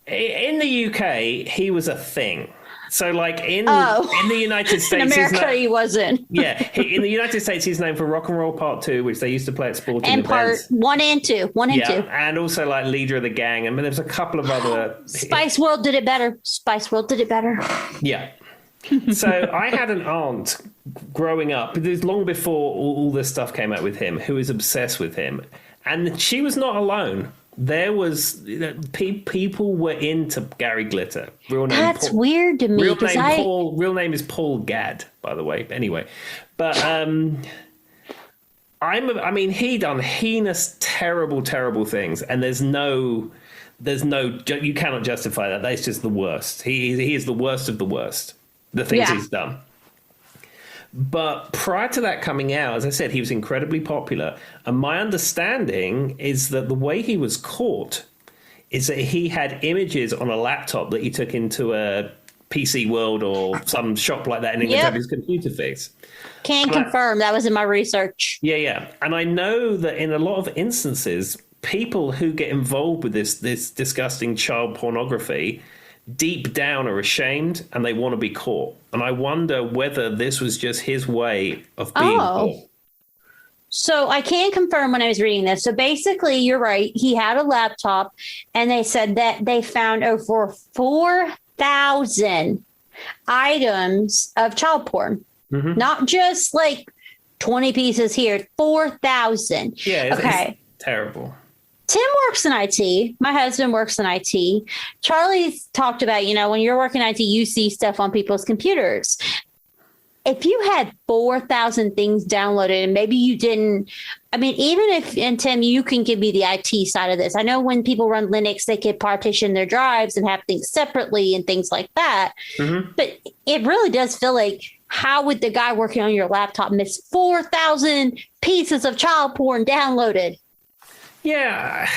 [SPEAKER 1] In the UK, he was a thing. So, like, in the United States...
[SPEAKER 2] In America, he wasn't.
[SPEAKER 1] Yeah, in the United States, he's known for Rock and Roll Part 2, which they used to play at sporting
[SPEAKER 2] and
[SPEAKER 1] events.
[SPEAKER 2] Part 1 and 2. 1 and 2.
[SPEAKER 1] And also, like, Leader of the Gang. I mean, there's a couple of other...
[SPEAKER 2] Spice World did it better. Spice World did it better.
[SPEAKER 1] Yeah. So I had an aunt growing up, it was long before all this stuff came out with him, who was obsessed with him. And she was not alone. There was people were into Gary Glitter. Real name
[SPEAKER 2] That's weird to me.
[SPEAKER 1] Real name is Paul Gadd, by the way. Anyway, but he done heinous, terrible things, and there's no, you cannot justify that. That's just the worst. He is the worst of the worst. The things he's done. But prior to that coming out, as I said, he was incredibly popular. And my understanding is that the way he was caught is that he had images on a laptop that he took into a PC World or some shop like that, and he would have his computer fixed.
[SPEAKER 2] Can confirm. That was in my research.
[SPEAKER 1] Yeah. And I know that in a lot of instances, people who get involved with this disgusting child pornography deep down are ashamed and they want to be caught. And I wonder whether this was just his way of being caught.
[SPEAKER 2] So I can confirm when I was reading this. So basically, you're right. He had a laptop, and they said that they found over 4,000 items of child porn. Mm-hmm. Not just like 20 pieces here, 4,000.
[SPEAKER 1] Yeah, it's terrible.
[SPEAKER 2] Tim works in IT. My husband works in IT. Charlie's talked about, when you're working in IT, you see stuff on people's computers. If you had 4,000 things downloaded and maybe you didn't, even if, and Tim, you can give me the IT side of this. I know when people run Linux, they can partition their drives and have things separately and things like that. Mm-hmm. But it really does feel like, how would the guy working on your laptop miss 4,000 pieces of child porn downloaded?
[SPEAKER 1] Yeah,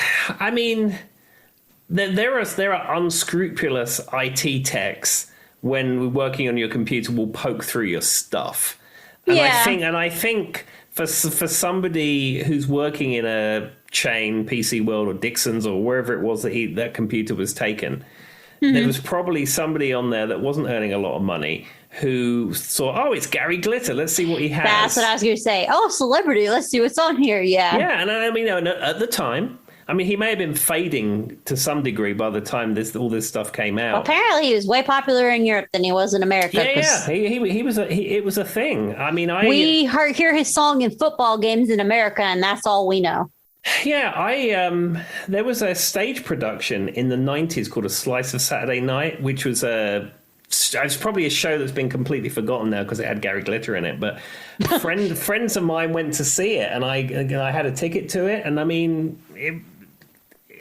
[SPEAKER 1] there are unscrupulous IT techs when working on your computer will poke through your stuff. And I think for somebody who's working in a chain, PC World or Dixon's or wherever it was that computer was taken, there was probably somebody on there that wasn't earning a lot of money who thought, it's Gary Glitter. Let's see what he has.
[SPEAKER 2] That's what I was going to say. Oh, celebrity. Let's see what's on here. Yeah.
[SPEAKER 1] Yeah. And at the time, he may have been fading to some degree by the time all this stuff came out.
[SPEAKER 2] Well, apparently he was way popular in Europe than he was in America.
[SPEAKER 1] Yeah. It was a thing.
[SPEAKER 2] We hear his song in football games in America, and that's all we know.
[SPEAKER 1] Yeah, there was a stage production in the 90s called A Slice of Saturday Night, which was it's probably a show that's been completely forgotten now because it had Gary Glitter in it. But friends of mine went to see it, and I had a ticket to it. And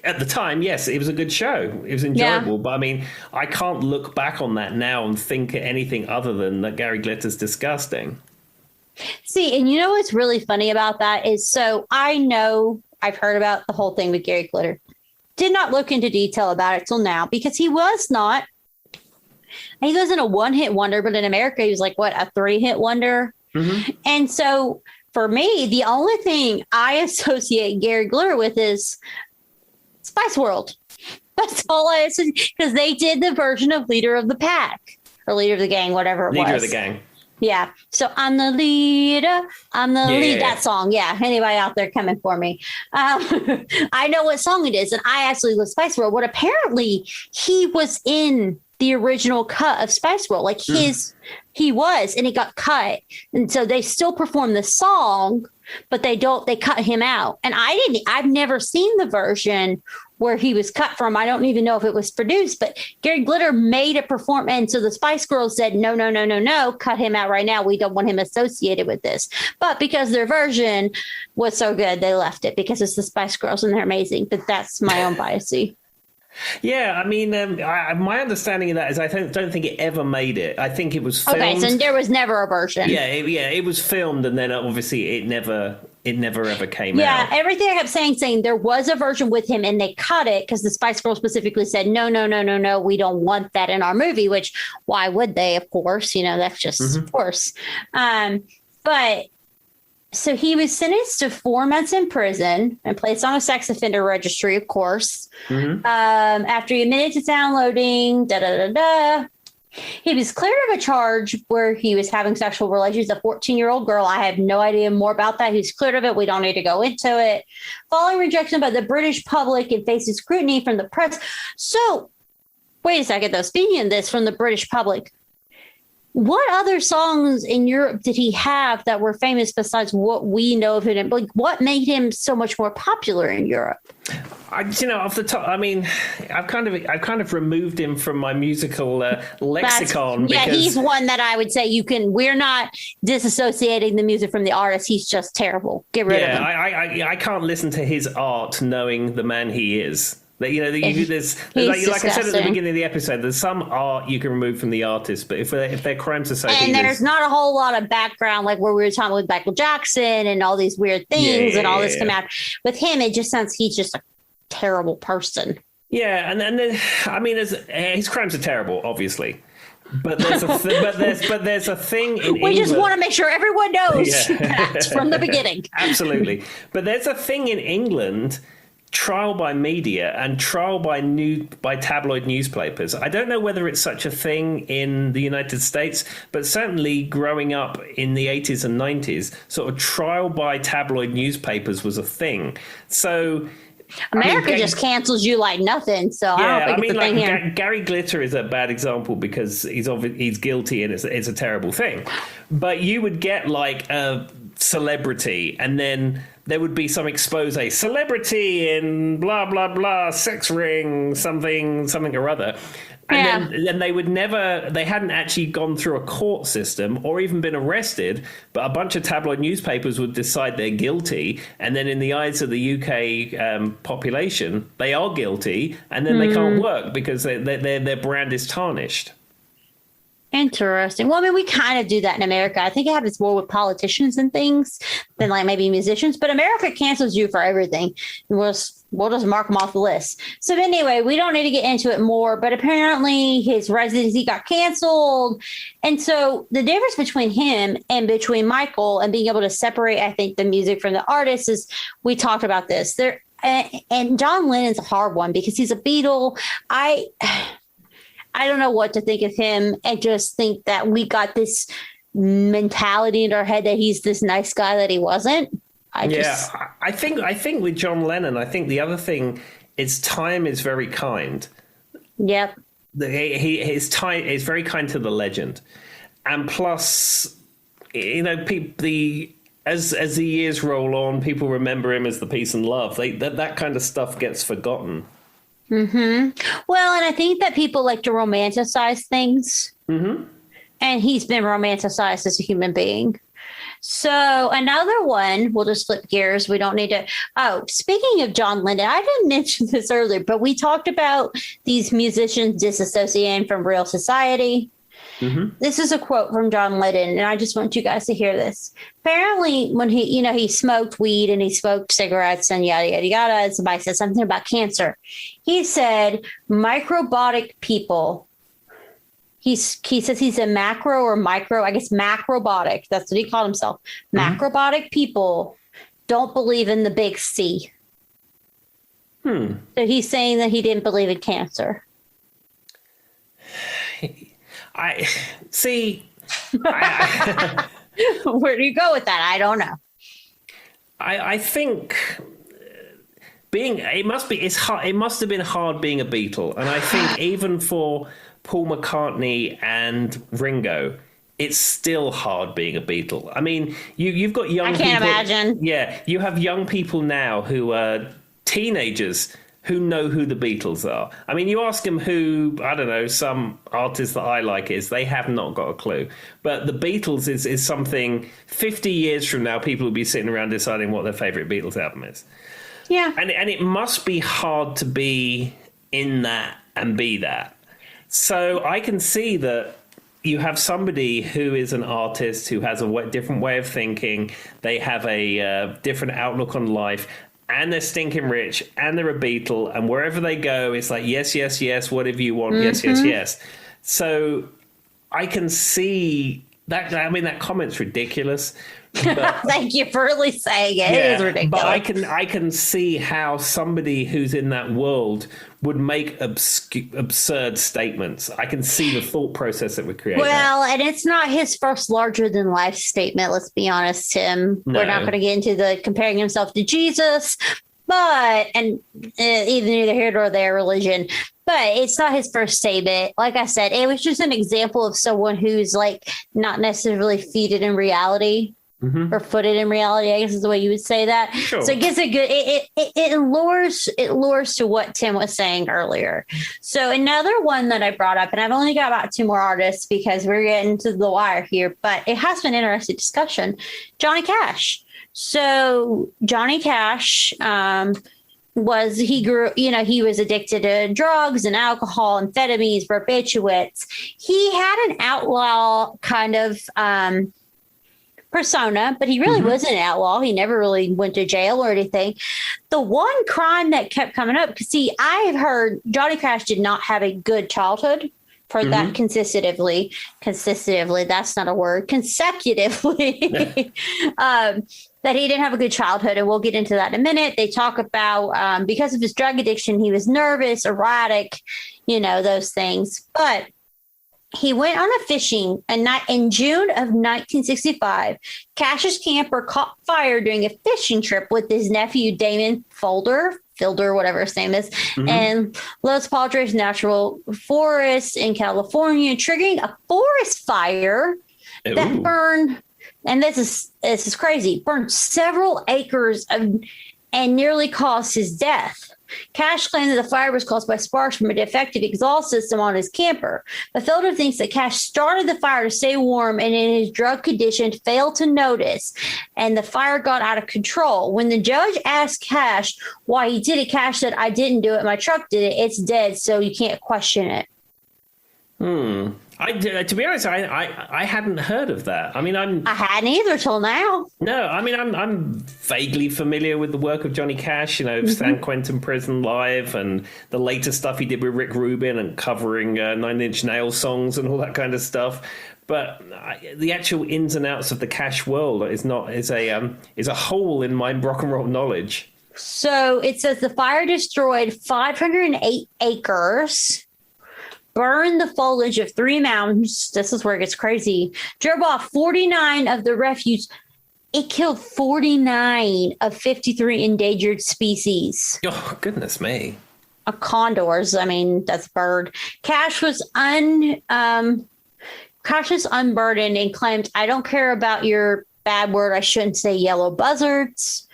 [SPEAKER 1] at the time, yes, it was a good show. It was enjoyable. Yeah. But I can't look back on that now and think anything other than that Gary Glitter's disgusting.
[SPEAKER 2] See, and you know what's really funny about that is, so I know I've heard about the whole thing with Gary Glitter. Did not look into detail about it till now because he wasn't a one-hit wonder, but in America, he was like, a 3-hit wonder? Mm-hmm. And so for me, the only thing I associate Gary Glitter with is Spice World. That's all I associate, because they did the version of Leader of the Pack or Leader of the Gang, whatever it was.
[SPEAKER 1] Leader of the Gang.
[SPEAKER 2] Yeah. So I'm the leader. I'm the lead. That song. Yeah. Anybody out there coming for me? I know what song it is. And I actually love Spice World. But apparently he was in the original cut of Spice World. Like he was, and it got cut. And so they still performed the song, but they cut him out. And I've never seen the version where he was cut from. I don't even know if it was produced, but Gary Glitter made it perform. And so the Spice Girls said, no, no, no, no, no, cut him out right now. We don't want him associated with this. But because their version was so good, they left it because it's the Spice Girls and they're amazing. But that's my own biasy.
[SPEAKER 1] Yeah, I mean, my understanding of that is I don't think it ever made it. I think it was filmed.
[SPEAKER 2] Okay, so there was never a version.
[SPEAKER 1] Yeah, it was filmed, and then obviously it never ever came out.
[SPEAKER 2] Yeah, everything I kept saying there was a version with him, and they cut it because the Spice Girls specifically said, no, no, no, no, no, we don't want that in our movie. Which, why would they? Of course, that's just of course. But. So he was sentenced to 4 months in prison and placed on a sex offender registry, of course. After he admitted to downloading, he was cleared of a charge where he was having sexual relations with a 14-year-old girl. I have no idea more about that. He's cleared of it. We don't need to go into it. Following rejection by the British public and facing scrutiny from the press. So, wait a second, though. Speaking of this, from the British public, what other songs in Europe did he have that were famous besides what we know of him? Like, what made him so much more popular in Europe?
[SPEAKER 1] Off the top, I mean, I've kind of removed him from my musical lexicon.
[SPEAKER 2] He's one that I would say we're not disassociating the music from the artist. He's just terrible. Get rid of him.
[SPEAKER 1] I can't listen to his art knowing the man he is. There's like I said at the beginning of the episode, there's some art you can remove from the artist, but if they're crimes associated,
[SPEAKER 2] and there's not a whole lot of background, like where we were talking with Michael Jackson and all these weird things and all this come out. With him, it just sounds he's just a terrible person. Yeah,
[SPEAKER 1] and then I mean, his crimes are terrible, obviously. But there's a thing in England.
[SPEAKER 2] We just want to make sure everyone knows that from the beginning.
[SPEAKER 1] Absolutely, but there's a thing in England. Trial by media and trial by tabloid newspapers. I don't know whether it's such a thing in the United States, but certainly growing up in the 80s and 90s, sort of trial by tabloid newspapers was a thing. So
[SPEAKER 2] America just cancels you like nothing. So I don't think it's a thing here.
[SPEAKER 1] Gary Glitter is a bad example because he's guilty and it's a terrible thing. But you would get like a celebrity and then there would be some expose, celebrity in blah, blah, blah, sex ring, something or other. And then they hadn't actually gone through a court system or even been arrested, but a bunch of tabloid newspapers would decide they're guilty. And then in the eyes of the UK population, they are guilty. And then they can't work because their brand is tarnished.
[SPEAKER 2] Interesting. Well, I mean, we kind of do that in America. I think it happens more with politicians and things than like maybe musicians. But America cancels you for everything. We'll just mark them off the list. So anyway, we don't need to get into it more. But apparently his residency got canceled. And so the difference between him and between Michael and being able to separate, I think, the music from the artist is we talked about this. And John Lennon's a hard one because he's a Beatle. I don't know what to think of him and just think that we got this mentality in our head that he's this nice guy that he wasn't. I think with John Lennon, I think the other thing is time is very kind. Yep.
[SPEAKER 1] His time is very kind to the legend. And plus, as the years roll on, people remember him as the peace and love. That kind of stuff gets forgotten.
[SPEAKER 2] Well, and I think that people like to romanticize things. And he's been romanticized as a human being. So another one, we'll just flip gears. We don't need to. Oh, speaking of John Lennon, I didn't mention this earlier, but we talked about these musicians disassociating from real society. This is a quote from John Lennon, and I just want you guys to hear this. Apparently, when he smoked weed and he smoked cigarettes and yada, yada, yada, and somebody said something about cancer. He said, microbitic people. He says he's a macro or micro, I guess macrobotic. That's what he called himself. Macrobotic people don't believe in the big C. So he's saying that he didn't believe in cancer.
[SPEAKER 1] I see.
[SPEAKER 2] Where do you go with that? I don't know.
[SPEAKER 1] I think it must have been hard being a Beatle, and I think even for Paul McCartney and Ringo, it's still hard being a Beatle. I mean, you've got young people.
[SPEAKER 2] I can't imagine.
[SPEAKER 1] Yeah, you have young people now who are teenagers who know who the Beatles are. I mean, you ask them who, I don't know, some artist that I like is, they have not got a clue. But the Beatles is something 50 years from now, people will be sitting around deciding what their favourite Beatles album is.
[SPEAKER 2] Yeah.
[SPEAKER 1] And it must be hard to be in that and be that. So I can see that you have somebody who is an artist who has a different way of thinking. They have a different outlook on life, and they're stinking rich, and they're a Beatle, and wherever they go, it's like, yes, yes, yes, whatever you want, yes, yes, yes. So I can see that. I mean, that comment's ridiculous. But,
[SPEAKER 2] thank you for really saying it. It is ridiculous.
[SPEAKER 1] But I can see how somebody who's in that world would make absurd statements. I can see the thought process that would create.
[SPEAKER 2] Well, and it's not his first larger than life statement. Let's be honest, Tim. No. We're not going to get into the comparing himself to Jesus, but neither here nor there, religion. But it's not his first statement. Like I said, it was just an example of someone who's like not necessarily feeded in reality. Mm-hmm. Or footed in reality, I guess is the way you would say that. Sure. So it gives a good, it lures to what Tim was saying earlier. So another one that I brought up, and I've only got about 2 more artists because we're getting to the wire here, but it has been an interesting discussion. Johnny Cash. So Johnny Cash, he was addicted to drugs and alcohol, amphetamines, barbiturates. He had an outlaw kind of, persona, but he really wasn't an outlaw. He never really went to jail or anything. The one crime that kept coming up, because see, I've heard Johnny Cash did not have a good childhood. For that consecutively, that's not a word, consecutively, that he didn't have a good childhood. And we'll get into that in a minute. They talk about because of his drug addiction, he was nervous, erratic, those things. But he went on a fishing in June of 1965. Cash's camper caught fire during a fishing trip with his nephew, Damon Fielder, whatever his name is, and Los Padres National Forest in California, triggering a forest fire that burned, and this is crazy, burned several acres and nearly caused his death. Cash claimed that the fire was caused by sparks from a defective exhaust system on his camper. But Felder thinks that Cash started the fire to stay warm and in his drug condition failed to notice, and the fire got out of control. When the judge asked Cash why he did it, Cash said, "I didn't do it. My truck did it. It's dead, so you can't question it."
[SPEAKER 1] To be honest, I hadn't heard of that. I mean,
[SPEAKER 2] I hadn't either till now.
[SPEAKER 1] No, I mean, I'm vaguely familiar with the work of Johnny Cash, San Quentin Prison Live and the latest stuff he did with Rick Rubin and covering Nine Inch Nails songs and all that kind of stuff. But the actual ins and outs of the Cash world is a hole in my rock and roll knowledge.
[SPEAKER 2] So it says the fire destroyed 508 acres. Burned the foliage of 3 mountains. This is where it gets crazy. Drove off 49 of the refuge. It killed 49 of 53 endangered species.
[SPEAKER 1] Oh, goodness me.
[SPEAKER 2] Condors. I mean, that's bird. Cash was unburdened and claimed, "I don't care about your bad word. I shouldn't say yellow buzzards."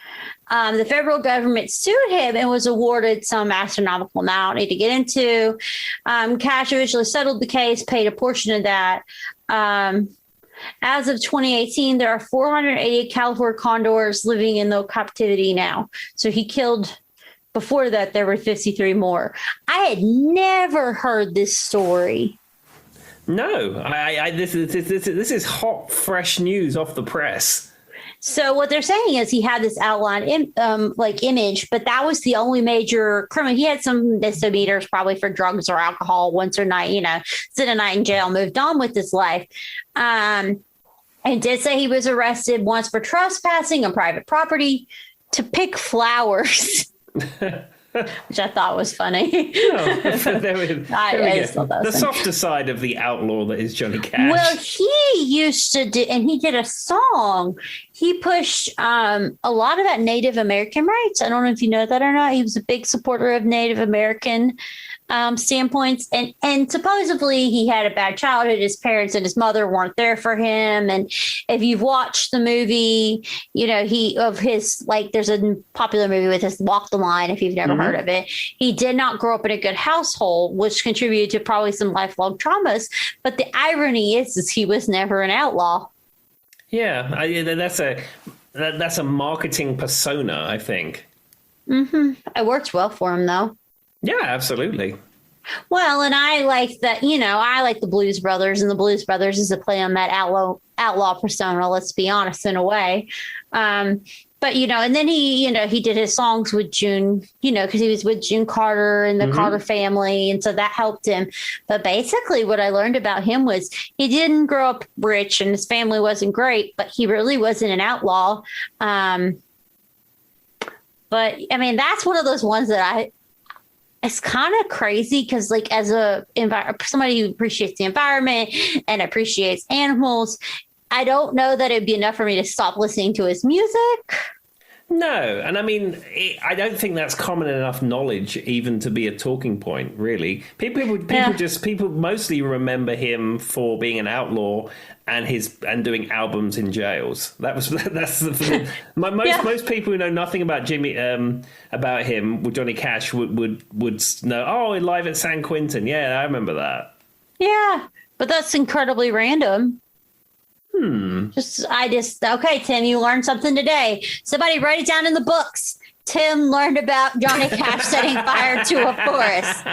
[SPEAKER 2] The federal government sued him and was awarded some astronomical amount. I need to get into. Cash eventually settled the case, paid a portion of that. As of 2018, there are 488 California condors living in the captivity now. So he killed. Before that, there were 53 more. I had never heard this story.
[SPEAKER 1] No, this is hot, fresh news off the press.
[SPEAKER 2] So what they're saying is he had this outline image, but that was the only major criminal. He had some misdemeanors probably for drugs or alcohol once or night, spent a night in jail, moved on with his life. And did say he was arrested once for trespassing on private property to pick flowers. Which I thought was funny.
[SPEAKER 1] The softer side of the outlaw that is Johnny Cash.
[SPEAKER 2] Well, he used to do, and he did a song. he pushed a lot about Native American rights. I don't know if you know that or not. He was a big supporter of Native American standpoints. And supposedly he had a bad childhood. His parents and his mother weren't there for him. And if you've watched the movie, there's a popular movie with his Walk the Line, if you've never heard of it. He did not grow up in a good household, which contributed to probably some lifelong traumas. But the irony is he was never an outlaw.
[SPEAKER 1] Yeah, that's a marketing persona, I think.
[SPEAKER 2] Mm-hmm. It worked well for him, though.
[SPEAKER 1] Yeah, absolutely.
[SPEAKER 2] Well, and I like that, I like the Blues Brothers, and the Blues Brothers is a play on that outlaw persona, let's be honest, in a way. But, and then he did his songs with June, because he was with June Carter and the Carter family. And so that helped him. But basically what I learned about him was he didn't grow up rich and his family wasn't great, but he really wasn't an outlaw. But I mean, that's one of those ones that it's kind of crazy because like as somebody who appreciates the environment and appreciates animals, I don't know that it'd be enough for me to stop listening to his music.
[SPEAKER 1] No, and I mean, I don't think that's common enough knowledge even to be a talking point. Really, people mostly remember him for being an outlaw and doing albums in jails. That's most people who know nothing about about him with Johnny Cash would know. Oh, Live at San Quentin. Yeah, I remember that. Yeah,
[SPEAKER 2] but that's incredibly random. Okay, Tim, you learned something today. Somebody write it down in the books. Tim learned about Johnny Cash setting fire to a forest.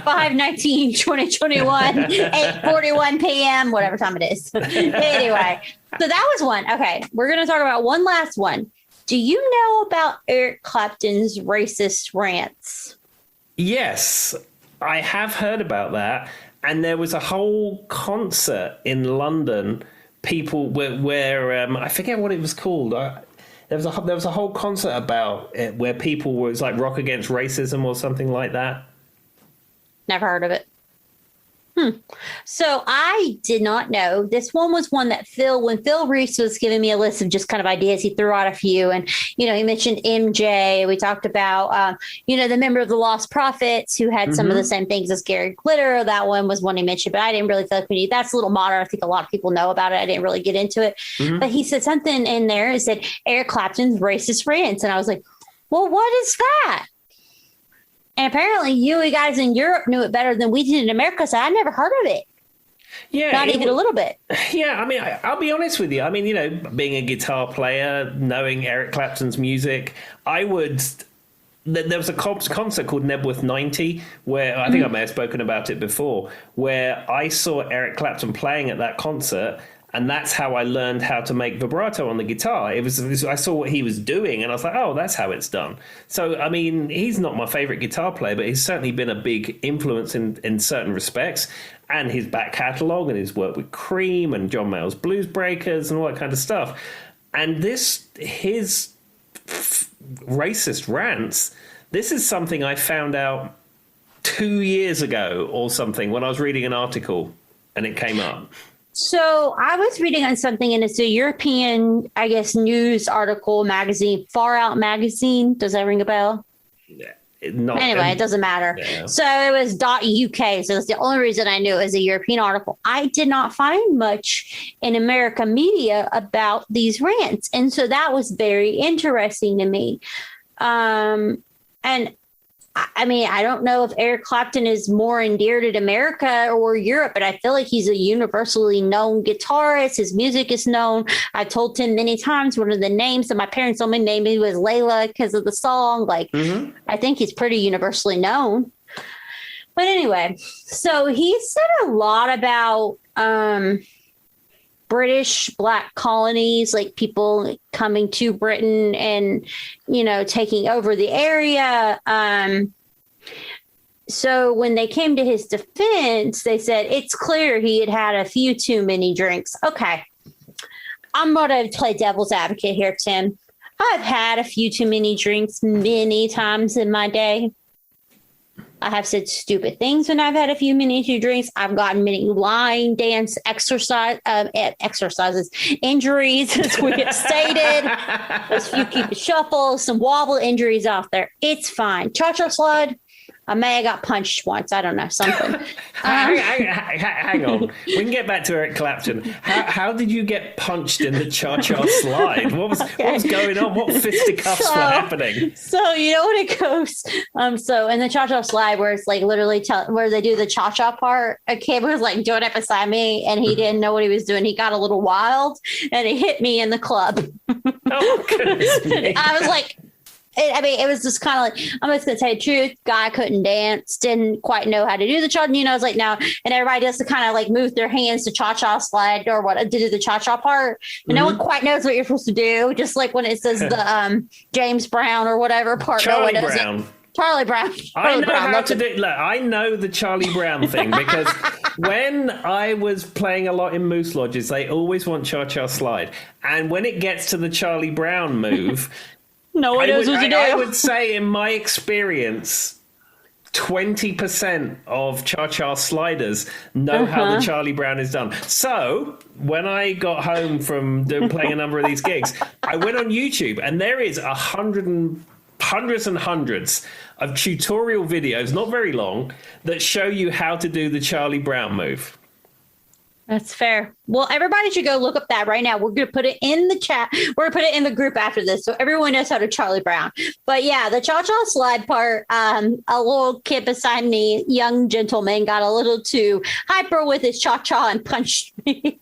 [SPEAKER 2] 5/19/2021, 8:41 p.m., whatever time it is. Anyway, so that was one. Okay, we're going to talk about one last one. Do you know about Eric Clapton's racist rants?
[SPEAKER 1] Yes, I have heard about that. And there was a whole concert in London. People where I forget what it was called. There was a whole concert about it where people were, it was like Rock Against Racism or something like that.
[SPEAKER 2] Never heard of it. So I did not know. This one was one that when Phil Rees was giving me a list of just kind of ideas, he threw out a few. And, he mentioned MJ. We talked about, the member of the Lost Prophets who had some of the same things as Gary Glitter. That one was one he mentioned, but I didn't really feel like we need. That's a little modern. I think a lot of people know about it. I didn't really get into it. But he said something in there. He said Eric Clapton's racist rants. And I was like, well, what is that? And apparently you guys in Europe knew it better than we did in America, so I never heard of it.
[SPEAKER 1] Yeah.
[SPEAKER 2] Not even a little bit.
[SPEAKER 1] Yeah, I mean, I'll be honest with you. I mean, being a guitar player, knowing Eric Clapton's music, there was a concert called Nebworth 90, where I think I may have spoken about it before, where I saw Eric Clapton playing at that concert. And that's how I learned how to make vibrato on the guitar. I saw what he was doing, and I was like, oh, that's how it's done. So, I mean, he's not my favorite guitar player, but he's certainly been a big influence in certain respects. And his back catalogue and his work with Cream and John Mayall's Blues Breakers and all that kind of stuff. And his racist rants, this is something I found out 2 years ago or something when I was reading an article and it came up.
[SPEAKER 2] So I was reading on something, and it's a European, I guess, news article magazine, Far Out magazine. Does that ring a bell?
[SPEAKER 1] Yeah.
[SPEAKER 2] Anyway, it doesn't matter. Yeah. So it was .uk. So it's the only reason I knew it was a European article. I did not find much in American media about these rants. And so that was very interesting to me. And I mean, I don't know if Eric Clapton is more endeared in America or Europe, but I feel like he's a universally known guitarist. His music is known. I told Tim many times one of the names that my parents told me named me was Layla because of the song. Like, I think he's pretty universally known. But anyway, so he said a lot about British Black colonies, like people coming to Britain and, taking over the area. So when they came to his defense, they said it's clear he had had a few too many drinks. Okay, I'm going to play devil's advocate here, Tim. I've had a few too many drinks many times in my day. I have said stupid things when I've had a few many too drinks. I've gotten many line dance exercises, injuries, as we have stated. There's a few keep it shuffle, some wobble injuries out there. It's fine. Cha-cha slide. I may have got punched once. I don't know, something.
[SPEAKER 1] Hang on. We can get back to Eric Clapton. How did you get punched in the cha-cha slide? What was going on? What fisticuffs were happening?
[SPEAKER 2] So you know when it goes. So in the cha-cha slide, where it's like literally where they do the cha-cha part, a kid was like doing it beside me, and he didn't know what he was doing. He got a little wild, and he hit me in the club.
[SPEAKER 1] Oh goodness me.
[SPEAKER 2] I was like. It was just kind of like, I'm just going to tell you the truth. Guy couldn't dance, didn't quite know how to do the cha. You know, it's like now, and everybody does to kind of like move their hands to cha-cha slide or what to do the cha-cha part. But no one quite knows what you're supposed to do. Just like when it says the James Brown or whatever part.
[SPEAKER 1] Charlie Brown.
[SPEAKER 2] Charlie Brown.
[SPEAKER 1] I know how to do. Look, I know the Charlie Brown thing because when I was playing a lot in Moose Lodges, they always want cha-cha slide, and when it gets to the Charlie Brown move.
[SPEAKER 2] No one knows what to do.
[SPEAKER 1] I would say, in my experience, 20% of cha-cha sliders know how the Charlie Brown is done. So when I got home from playing a number of these gigs, I went on YouTube, and there is hundreds and hundreds of tutorial videos, not very long, that show you how to do the Charlie Brown move.
[SPEAKER 2] That's fair. Well, everybody should go look up that right now. We're going to put it in the chat. We're going to put it in the group after this, so everyone knows how to Charlie Brown. But yeah, the cha-cha slide part, a little kid beside me, young gentleman, got a little too hyper with his cha-cha and punched me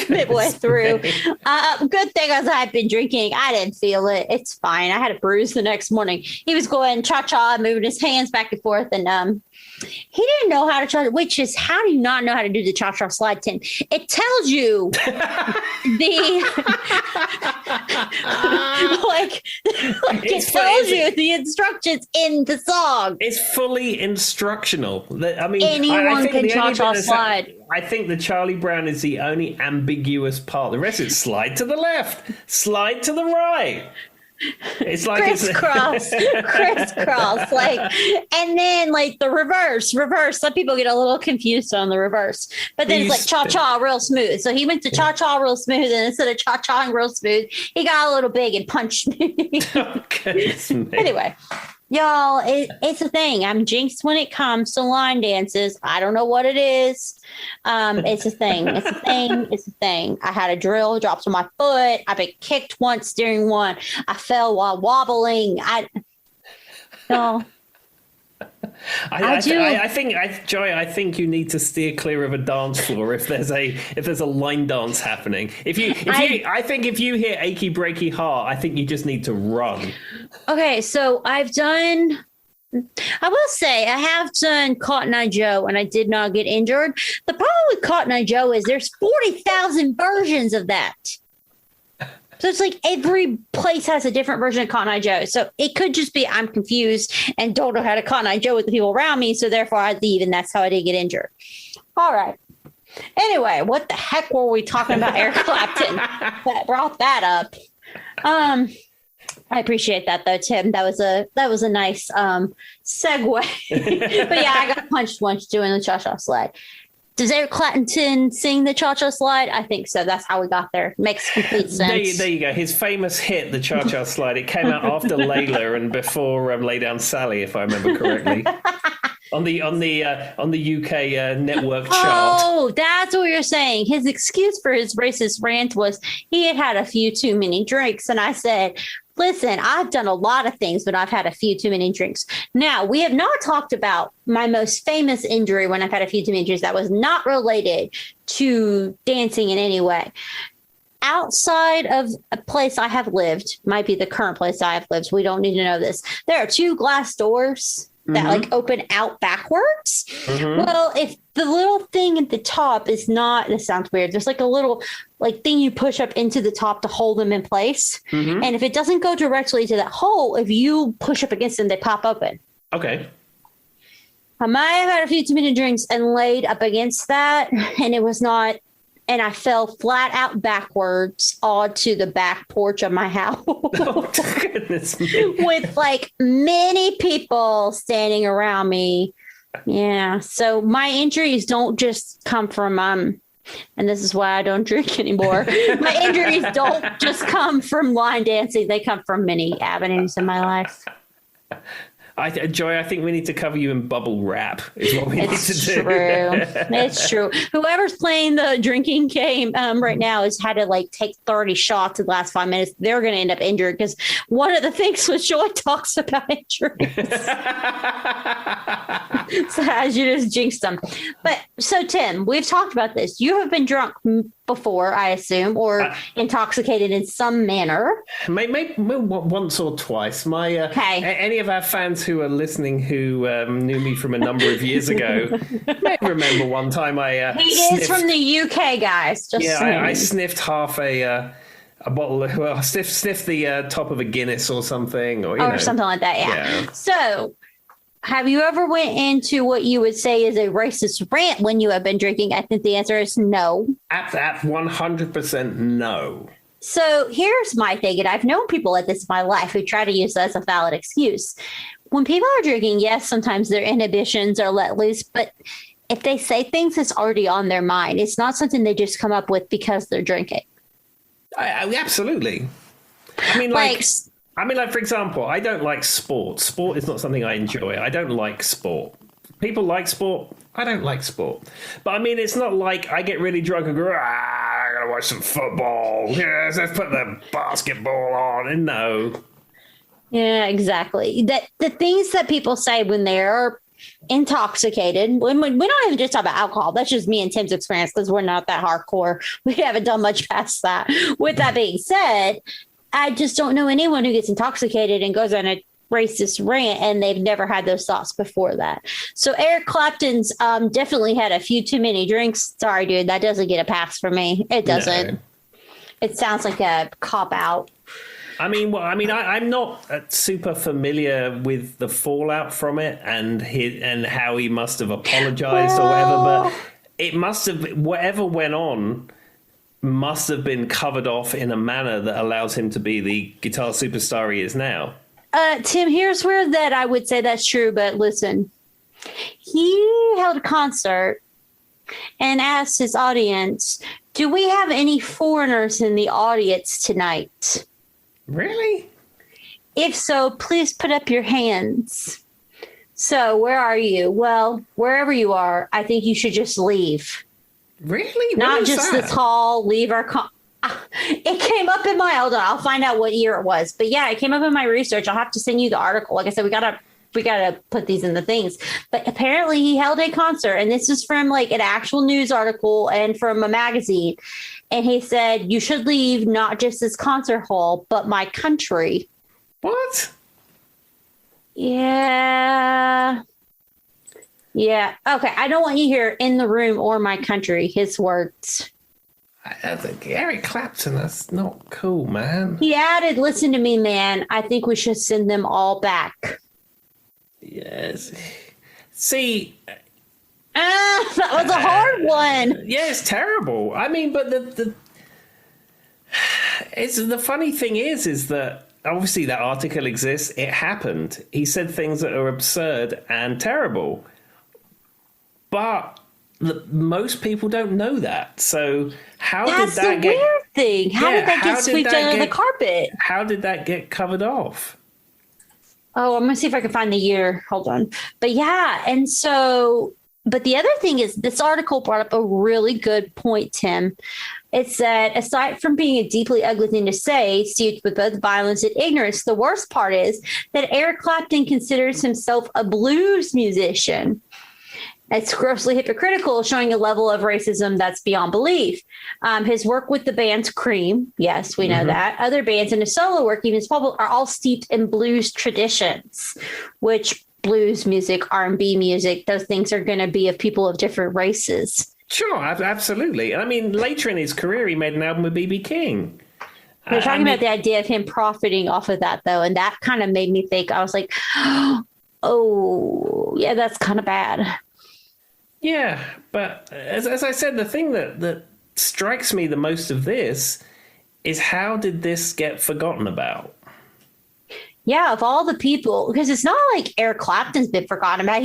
[SPEAKER 2] midway through. Good thing as I've been drinking, I didn't feel it. It's fine. I had a bruise the next morning. He was going cha-cha, moving his hands back and forth, and he didn't know how to cha-cha, which is, how do you not know how to do the cha-cha slide, Tim? It tells you it tells you the instructions in the song.
[SPEAKER 1] It's fully instructional. I mean,
[SPEAKER 2] anyone can cha-cha slide.
[SPEAKER 1] I think the Charlie Brown is the only ambiguous part. The rest is slide to the left, slide to the right. It's like
[SPEAKER 2] crisscross, like, and then like the reverse. Some people get a little confused on the reverse, but then it's like cha-cha real smooth. So he went to cha-cha real smooth, and instead of cha-cha real smooth, he got a little big and punched me. Anyway, y'all, it's a thing. I'm jinxed when it comes to line dances. I don't know what it is. It's a thing. It's a thing. I had a drill dropped on my foot. I've been kicked once during one. I fell while wobbling. I think,
[SPEAKER 1] Joy, I think you need to steer clear of a dance floor if there's a line dance happening. I think if you hear achy breaky heart, I think you just need to run.
[SPEAKER 2] Okay, so I will say I have done Cotton Eye Joe, and I did not get injured. The problem with Cotton Eye Joe is there's 40,000 versions of that. So it's like every place has a different version of Cotton Eye Joe. So it could just be I'm confused and don't know how to Cotton Eye Joe with the people around me. So therefore I leave, and that's how I did get injured. All right. Anyway, what the heck were we talking about, Eric Clapton? That brought that up. I appreciate that though, Tim. That was a nice segue. But yeah, I got punched once doing the cha-cha slide. Does Eric Clapton sing the cha-cha slide? I think so. That's how we got there. Makes complete sense.
[SPEAKER 1] There you go. His famous hit, the cha-cha slide. It came out after Layla and before Lay Down Sally, if I remember correctly. on the UK network chart.
[SPEAKER 2] Oh, that's what you're saying. His excuse for his racist rant was he had had a few too many drinks, and I said, listen, I've done a lot of things, but I've had a few too many drinks. Now, we have not talked about my most famous injury when I've had a few too many drinks that was not related to dancing in any way. Outside of a place I have lived, might be the current place I have lived. We don't need to know this. There are two glass doors that like open out backwards. Well, if the little thing at the top is not, this sounds weird. There's like a little like thing you push up into the top to hold them in place. And if it doesn't go directly to that hole, if you push up against them, they pop open.
[SPEAKER 1] Okay.
[SPEAKER 2] I might have had a few too many drinks and laid up against that, and it was not, and I fell flat out backwards onto the back porch of my house.
[SPEAKER 1] Oh, goodness me.
[SPEAKER 2] With like many people standing around me. Yeah. So my injuries don't just come from and this is why I don't drink anymore. My injuries don't just come from line dancing. They come from many avenues in my life.
[SPEAKER 1] Joy, I think we need to cover you in bubble wrap is what we need to do.
[SPEAKER 2] It's true. Whoever's playing the drinking game right now has had to like take 30 shots in the last 5 minutes. They're going to end up injured because one of the things when Joy talks about injuries. So as you just jinxed them. But so Tim, we've talked about this. You have been drunk before, I assume, or intoxicated in some manner.
[SPEAKER 1] Maybe once or twice. Any of our fans who are listening who knew me from a number of years ago may remember one time
[SPEAKER 2] he is from the UK, guys.
[SPEAKER 1] I sniffed half a bottle of, well, sniffed the top of a Guinness or something, or
[SPEAKER 2] something like that. Yeah. So, have you ever went into what you would say is a racist rant when you have been drinking? I think the answer is no.
[SPEAKER 1] At 100% no.
[SPEAKER 2] So here's my thing, and I've known people like this in my life who try to use that as a valid excuse. When people are drinking, yes, sometimes their inhibitions are let loose, but if they say things that's already on their mind, it's not something they just come up with because they're drinking.
[SPEAKER 1] Absolutely. I mean, for example, I don't like sport. Sport is not something I enjoy. I don't like sport. People like sport. I don't like sport. But I mean, it's not like I get really drunk and go, I gotta watch some football. Yes, let's put the basketball on. And no.
[SPEAKER 2] Yeah, exactly. That the things that people say when they're intoxicated, when we don't even just talk about alcohol. That's just me and Tim's experience because we're not that hardcore. We haven't done much past that. With that being said, I just don't know anyone who gets intoxicated and goes on a racist rant and they've never had those thoughts before that. So Eric Clapton's definitely had a few too many drinks. Sorry, dude, that doesn't get a pass for me. It doesn't. No. It sounds like a cop out.
[SPEAKER 1] I'm not super familiar with the fallout from it and how he must have apologized or whatever, but it must have, whatever went on must have been covered off in a manner that allows him to be the guitar superstar he is now.
[SPEAKER 2] Tim, here's where that I would say that's true, but listen, he held a concert and asked his audience, do we have any foreigners in the audience tonight?
[SPEAKER 1] Really?
[SPEAKER 2] If so, please put up your hands. So where are you? Well, wherever you are, I think you should just leave.
[SPEAKER 1] Really?
[SPEAKER 2] Not just this hall, leave our... It came up in my... Hold on, I'll find out what year it was. But yeah, it came up in my research. I'll have to send you the article. Like I said, we gotta put these in the things. But apparently he held a concert, and this is from like an actual news article and from a magazine. And he said, you should leave not just this concert hall, but my country.
[SPEAKER 1] What?
[SPEAKER 2] Yeah. Yeah. Okay. I don't want you here in the room or my country. His words.
[SPEAKER 1] I think Eric Clapton, that's not cool, man.
[SPEAKER 2] He added, listen to me, man. I think we should send them all back.
[SPEAKER 1] Yes. See...
[SPEAKER 2] that was a hard one.
[SPEAKER 1] Yeah, it's terrible. I mean, but the funny thing is that obviously that article exists. It happened. He said things that are absurd and terrible. But most people don't know that. So how did that get... That's the weird
[SPEAKER 2] thing. How did that get swept under the carpet?
[SPEAKER 1] How did that get covered off?
[SPEAKER 2] Oh, I'm going to see if I can find the year. Hold on. But yeah, and so... But the other thing is this article brought up a really good point, Tim. It said, aside from being a deeply ugly thing to say, steeped with both violence and ignorance, the worst part is that Eric Clapton considers himself a blues musician. It's grossly hypocritical, showing a level of racism that's beyond belief. His work with the bands Cream, yes, we know that. Other bands and his solo work, even his public, are all steeped in blues traditions, which blues music, R&B music, those things are going to be of people of different races.
[SPEAKER 1] Sure, absolutely. I mean, later in his career, he made an album with B.B. King.
[SPEAKER 2] We're talking about the idea of him profiting off of that, though, and that kind of made me think, I was like, oh, yeah, that's kind of bad.
[SPEAKER 1] Yeah, but as I said, the thing that strikes me the most of this is how did this get forgotten about?
[SPEAKER 2] Yeah, of all the people, because it's not like Eric Clapton's been forgotten about.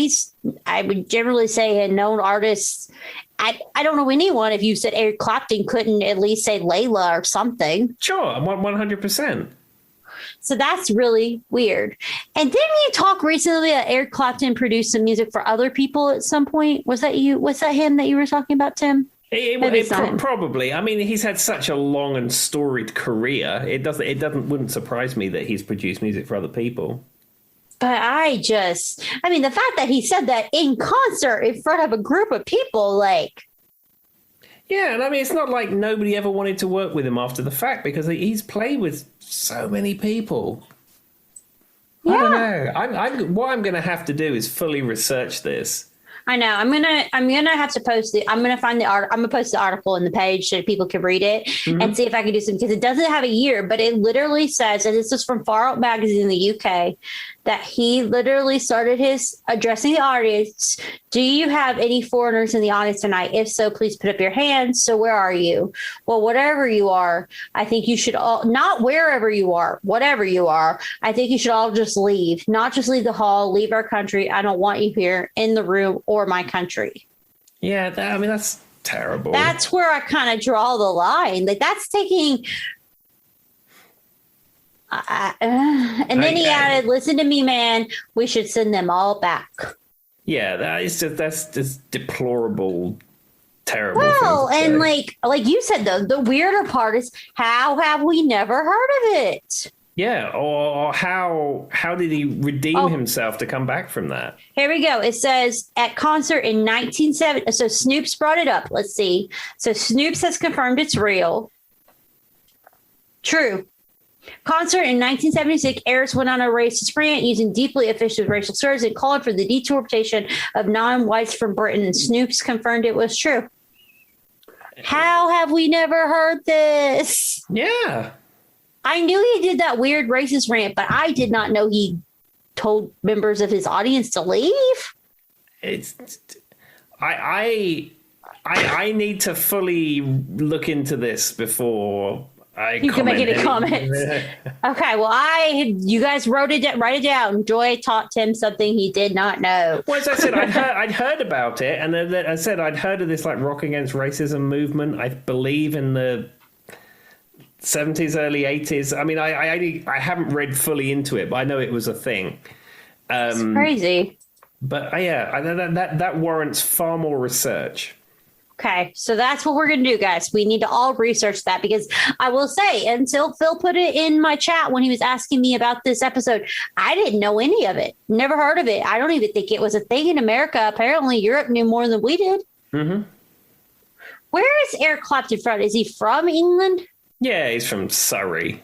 [SPEAKER 2] I would generally say, a known artist. I don't know anyone. If you said Eric Clapton, couldn't at least say Layla or something.
[SPEAKER 1] Sure, 100%.
[SPEAKER 2] So that's really weird. And didn't you talk recently that Eric Clapton produced some music for other people at some point? Was that you? Was that him that you were talking about, Tim?
[SPEAKER 1] Probably. I mean, he's had such a long and storied career. Wouldn't surprise me that he's produced music for other people.
[SPEAKER 2] But the fact that he said that in concert in front of a group of people, like.
[SPEAKER 1] Yeah, and I mean, it's not like nobody ever wanted to work with him after the fact, because he's played with so many people. Yeah. I don't know. What I'm going to have to do is fully research this.
[SPEAKER 2] I know. I'm gonna have to post it. I'm gonna find the art. I'm gonna post the article in the page so people can read it and see if I can do some, because it doesn't have a year, but it literally says, and this is from Far Out Magazine in the UK, that he literally started his addressing the audience. Do you have any foreigners in the audience tonight? If so, please put up your hands. So where are you? Well, whatever you are, I think you should all, not wherever you are, whatever you are, I think you should all just leave, not just leave the hall, leave our country. I don't want you here in the room or my country.
[SPEAKER 1] Yeah, that's terrible.
[SPEAKER 2] That's where I kind of draw the line. Like, that's taking... and then he added, listen to me, man, we should send them all back.
[SPEAKER 1] Yeah, that's just deplorable, terrible.
[SPEAKER 2] Well, and like you said, the weirder part is, how have we never heard of it?
[SPEAKER 1] Yeah, or how did he redeem himself to come back from that?
[SPEAKER 2] Here we go. It says, at concert in 1970. So Snoop's brought it up. Let's see. So Snoop's has confirmed it's real. True. Concert in 1976, Ayers went on a racist rant using deeply offensive racial slurs and called for the deportation of non-whites from Britain. And Snoops confirmed it was true. How have we never heard this?
[SPEAKER 1] Yeah.
[SPEAKER 2] I knew he did that weird racist rant, but I did not know he told members of his audience to leave.
[SPEAKER 1] I need to fully look into this before you can make any comments.
[SPEAKER 2] Okay, well, you guys write it down. Joy taught Tim something he did not know.
[SPEAKER 1] Well, as I said, I'd heard about it, and then I said I'd heard of this like Rock Against Racism movement. I believe in the 70s, early 80s. I mean, I haven't read fully into it, but I know it was a thing.
[SPEAKER 2] It's crazy.
[SPEAKER 1] But that warrants far more research.
[SPEAKER 2] Okay, so that's what we're going to do, guys. We need to all research that, because I will say, until Phil put it in my chat when he was asking me about this episode, I didn't know any of it. Never heard of it. I don't even think it was a thing in America. Apparently, Europe knew more than we did. Mm-hmm. Where is Eric Clapton from? Is he from England?
[SPEAKER 1] Yeah, he's from Surrey.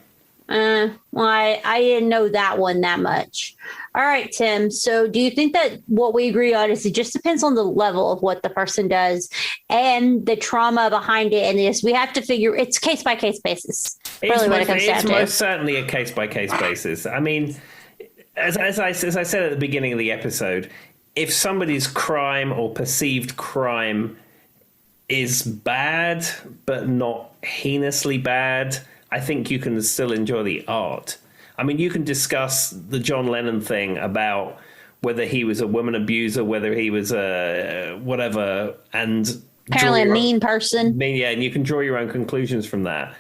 [SPEAKER 2] Well, I didn't know that one that much. All right, Tim. So do you think that what we agree on is it just depends on the level of what the person does and the trauma behind it? And we have to figure it's case by case basis.
[SPEAKER 1] It's most certainly a case by case basis. I mean, as I said at the beginning of the episode, if somebody's crime or perceived crime is bad, but not heinously bad, I think you can still enjoy the art. I mean, you can discuss the John Lennon thing about whether he was a woman abuser, whether he was a whatever, and
[SPEAKER 2] apparently a mean person.
[SPEAKER 1] Yeah, and you can draw your own conclusions from that,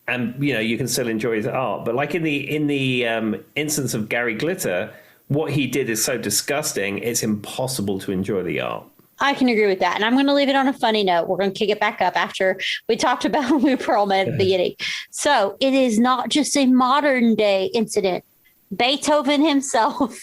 [SPEAKER 1] and you can still enjoy his art. But like in the instance of Gary Glitter, what he did is so disgusting; it's impossible to enjoy the art.
[SPEAKER 2] I can agree with that. And I'm going to leave it on a funny note. We're going to kick it back up after we talked about Lou Pearlman at the beginning. So it is not just a modern day incident. Beethoven himself,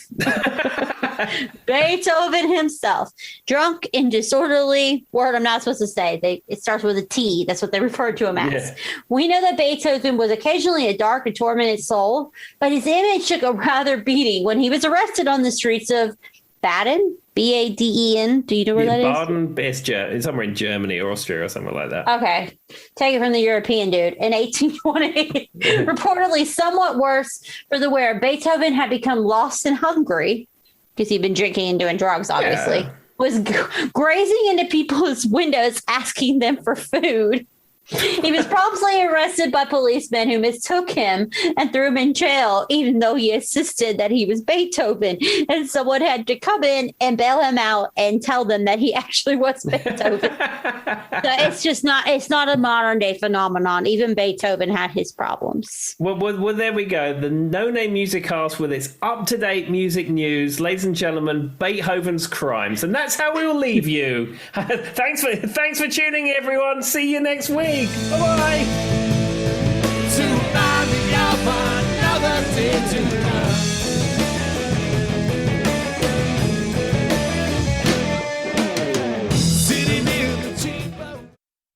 [SPEAKER 2] drunk and disorderly, word I'm not supposed to say. It starts with a T. That's what they refer to him as. Yeah. We know that Beethoven was occasionally a dark and tormented soul, but his image took a rather beating when he was arrested on the streets of Baden, Baden. Do you know where that is? Baden,
[SPEAKER 1] it's somewhere in Germany or Austria or something like that.
[SPEAKER 2] Okay. Take it from the European dude. In 1828, reportedly somewhat worse for the wearer, Beethoven had become lost and hungry because he'd been drinking and doing drugs, obviously. Yeah. Was grazing into people's windows, asking them for food. He was promptly arrested by policemen who mistook him and threw him in jail, even though he insisted that he was Beethoven. And someone had to come in and bail him out and tell them that he actually was Beethoven. So it's not a modern day phenomenon. Even Beethoven had his problems.
[SPEAKER 1] Well, there we go. The No Name Music Cast with its up-to-date music news. Ladies and gentlemen, Beethoven's crimes. And that's how we will leave you. Thanks for tuning in, everyone. See you next week. Bye-bye.
[SPEAKER 3] To remind me of another day to